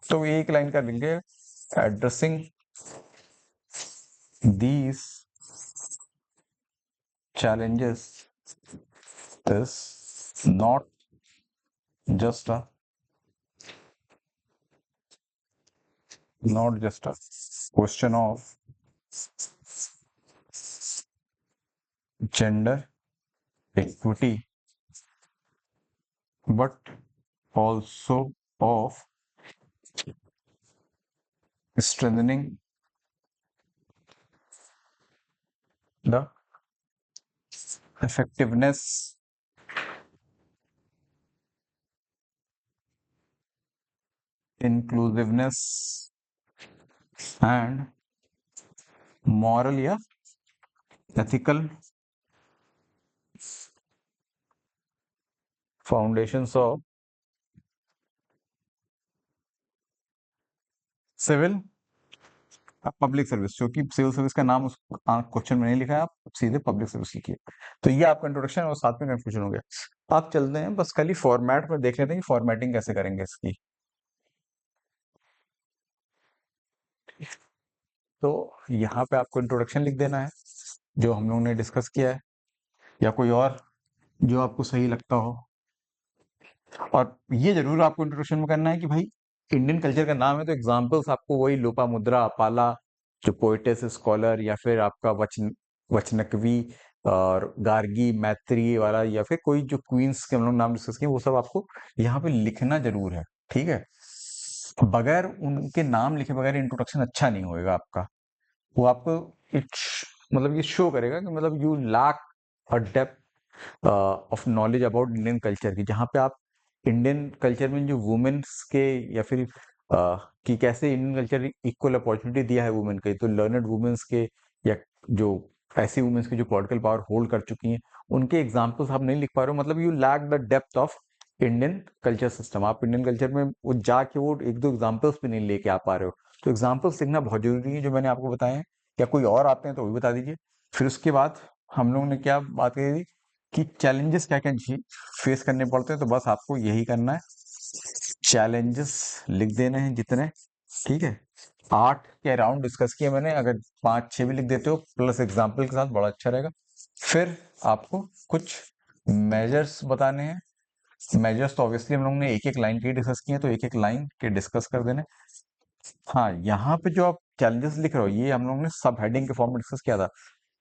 तो ये एक लाइन का लिखेंगे, addressing these challenges is not just a question of gender equity but also of strengthening the effectiveness, inclusiveness and moral या ethical foundations of civil public service. जो कि सिविल सर्विस का नाम उस क्वेश्चन में नहीं लिखा है, आप सीधे पब्लिक सर्विस लिखिए। तो ये आपका इंट्रोडक्शन और साथ में कंक्लूजन हो गया। आप चलते हैं, बस खाली फॉर्मेट में देख लेते हैं कि फॉर्मेटिंग कैसे करेंगे इसकी। तो यहाँ पे आपको इंट्रोडक्शन लिख देना है जो हम लोगों ने डिस्कस किया है, या कोई और जो आपको सही लगता हो। और ये जरूर आपको इंट्रोडक्शन में करना है कि भाई इंडियन कल्चर का नाम है, तो एग्जाम्पल्स आपको वही लोपामुद्रा, पाला, जो पोइटेस, स्कॉलर, या फिर आपका वचनकवी और गार्गी, मैत्री वाला, या फिर कोई जो क्वींस के हम लोग नाम डिस्कस किए, वो सब आपको यहाँ पे लिखना जरूर है, ठीक है। बगैर उनके नाम लिखे बगैर इंट्रोडक्शन अच्छा नहीं होएगा आपका। वो आपको इट मतलब ये शो करेगा कि मतलब you lack a depth of knowledge about Indian culture की, जहाँ पे आप इंडियन कल्चर में जो वुमेन्स के या फिर कि कैसे इंडियन कल्चर इक्वल अपॉर्चुनिटी दिया है वुमेन के, तो लर्नड वुमेन्स के या जो ऐसी वुमेन्स की जो पॉलिटिकल पावर होल्ड कर चुकी हैं, उनके एग्जाम्पल्स आप नहीं लिख पा रहे हो, मतलब you lack the depth of Indian culture system. आप इंडियन कल्चर में वो जाके वो एक दो एग्जाम्पल्स भी नहीं लेके आ पा रहे हो। तो एग्जाम्पल्स लिखना बहुत जरूरी है जो मैंने आपको बताए हैं। या कोई और आते हैं तो वो भी बता दीजिए। फिर उसके बाद हम लोगों ने क्या बात करी थी कि चैलेंजेस क्या क्या फेस करने पड़ते हैं, तो बस आपको यही करना है, चैलेंजेस लिख देने हैं जितने, ठीक है। 8 के अराउंड डिस्कस किया मैंने, अगर 5-6 भी लिख देते हो प्लस एग्जाम्पल के साथ बड़ा अच्छा रहेगा। फिर आपको कुछ मेजर्स बताने हैं। मेजर्स तो ऑब्वियसली हम लोगों ने एक एक लाइन के डिस्कस किए हैं, तो एक एक लाइन के डिस्कस कर देने। हाँ, यहाँ पे जो आप चैलेंजेस लिख रहे हो, ये हम लोगों ने सब हेडिंग के फॉर्म में डिस्कस किया था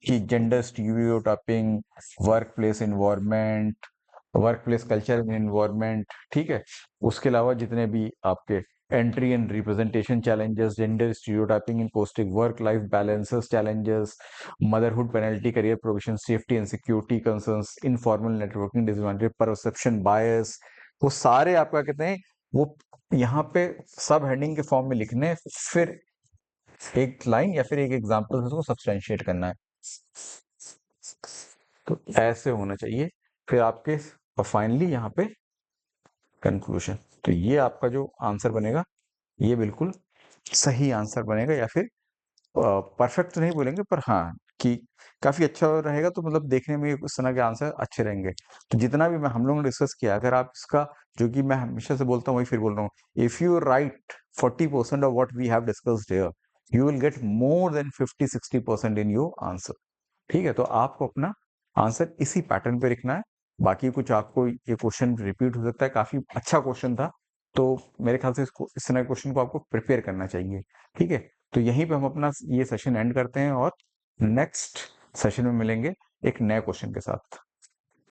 कि gender stereotyping, work place environment, work place culture and environment, ठीक है। उसके अलावा जितने भी आपके entry and representation challenges, gender stereotyping in posting, work life balances challenges, motherhood penalty, career provision, safety and security concerns, informal networking disadvantage, perception bias, वो सारे आपका कहते हैं वो यहाँ पे सब हेडिंग के फॉर्म में लिखने हैं, फिर एक लाइन या फिर एक एग्जांपल से उसको सब्सटेंशिएट करना है। तो ऐसे होना चाहिए। फिर आपके और फाइनली यहाँ पे कंक्लूजन। तो ये आपका जो आंसर बनेगा, ये बिल्कुल सही आंसर बनेगा, या फिर परफेक्ट नहीं बोलेंगे पर हाँ, कि काफी अच्छा रहेगा, तो मतलब देखने में इस तरह के आंसर अच्छे रहेंगे। तो जितना भी मैं हम लोगों ने डिस्कस किया, अगर आप इसका, जो कि मैं हमेशा से बोलता हूँ वही फिर बोल रहा हूँ, if you write 40% of what we have discussed here, you will get more than 50-60% in your answer, ठीक है। तो आपको अपना आंसर इसी पैटर्न पे लिखना है। बाकी कुछ आपको ये क्वेश्चन रिपीट हो सकता है, काफी अच्छा क्वेश्चन था, तो मेरे ख्याल से इसको इस तरह क्वेश्चन को आपको प्रिपेयर करना चाहिए, ठीक है। तो यहीं पे हम अपना ये सेशन एंड करते हैं और नेक्स्ट सेशन में मिलेंगे एक नए क्वेश्चन के साथ।